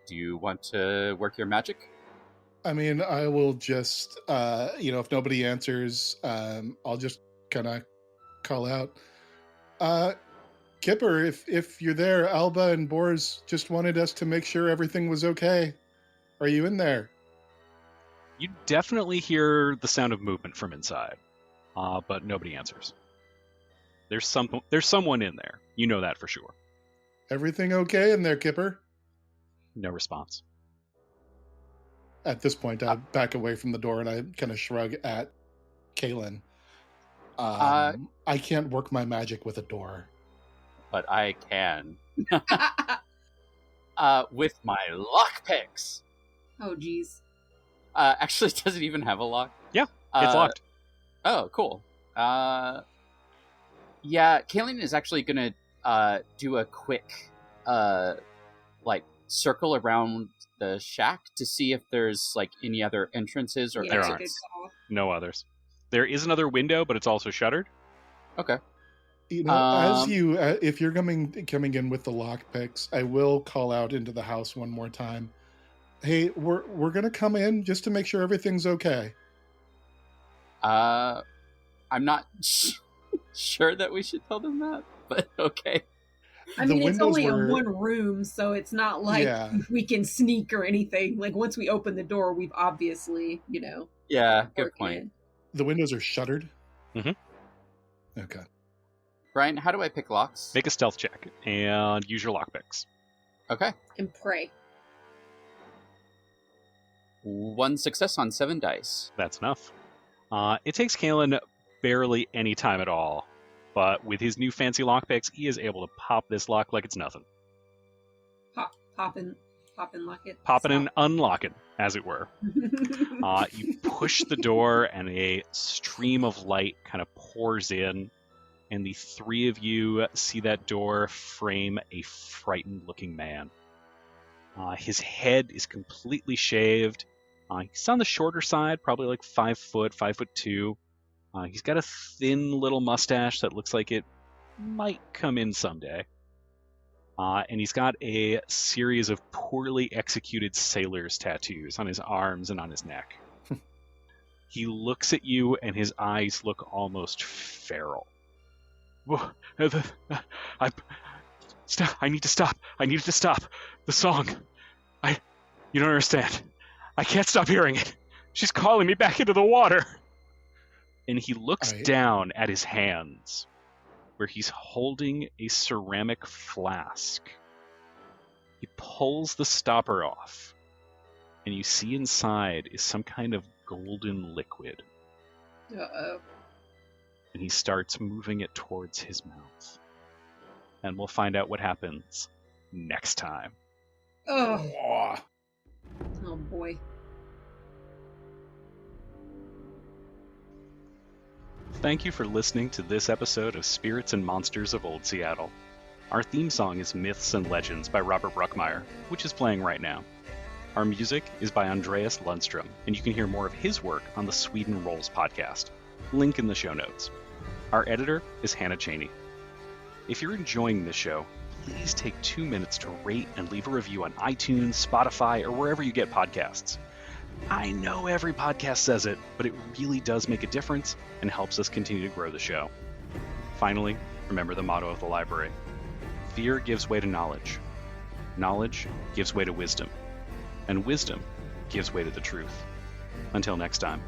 do you want to work your magic? I mean, I will just, if nobody answers, I'll just kind of call out, Kipper, if you're there, Alba and Boris just wanted us to make sure everything was okay. Are you in there? You definitely hear the sound of movement from inside, but nobody answers. There's someone in there. You know that for sure. Everything okay in there, Kipper? No response. At this point, I back away from the door and I kind of shrug at Caelan. I can't work my magic with a door. But I can. With my lockpicks. Oh, geez. Actually, does it even have a lock? Yeah, it's locked. Oh, cool. Yeah, Caelan is actually going to do a quick, circle around the shack to see if there's, any other entrances or There that's a aren't. good call. No others. There is another window, but it's also shuttered. Okay. As if you're coming in with the lockpicks, I will call out into the house one more time. Hey, we're gonna come in just to make sure everything's okay. I'm not sure that we should tell them that, but okay. I The mean, it's windows only were- a one room, so it's not like Yeah. we can sneak or anything. Like, once we open the door, we've obviously, Yeah, good worked point. in. The windows are shuttered. Mhm. Okay. Brian, how do I pick locks? Make a stealth check and use your lockpicks. Okay. And pray. 1 success on 7 dice. That's enough. It takes Caelan barely any time at all, but with his new fancy lockpicks, he is able to pop this lock like it's nothing. Pop and lock it. Pop it and unlock it, as it were. You push the door, and a stream of light kind of pours in, and the three of you see that door frame a frightened-looking man. His head is completely shaved. He's on the shorter side, probably like 5 foot, 5'2". He's got a thin little mustache that looks like it might come in someday. And he's got a series of poorly executed sailor's tattoos on his arms and on his neck. He looks at you, and his eyes look almost feral. I need to stop. I need to stop. The song. You don't understand. I can't stop hearing it. She's calling me back into the water. And he looks down at his hands, where he's holding a ceramic flask. He pulls the stopper off, and you see inside is some kind of golden liquid. Uh-oh. And he starts moving it towards his mouth. And we'll find out what happens next time. Oh. Oh, boy. Thank you for listening to this episode of Spirits and Monsters of Old Seattle. Our theme song is Myths and Legends by Robert Bruckmeyer, which is playing right now. Our music is by Andreas Lundström, and you can hear more of his work on the Sweden Rolls podcast. Link in the show notes. Our editor is Hannah Cheney. If you're enjoying this show, please take 2 minutes to rate and leave a review on iTunes, Spotify, or wherever you get podcasts. I know every podcast says it, but it really does make a difference and helps us continue to grow the show. Finally, remember the motto of the library: fear gives way to knowledge. Knowledge gives way to wisdom. And wisdom gives way to the truth. Until next time.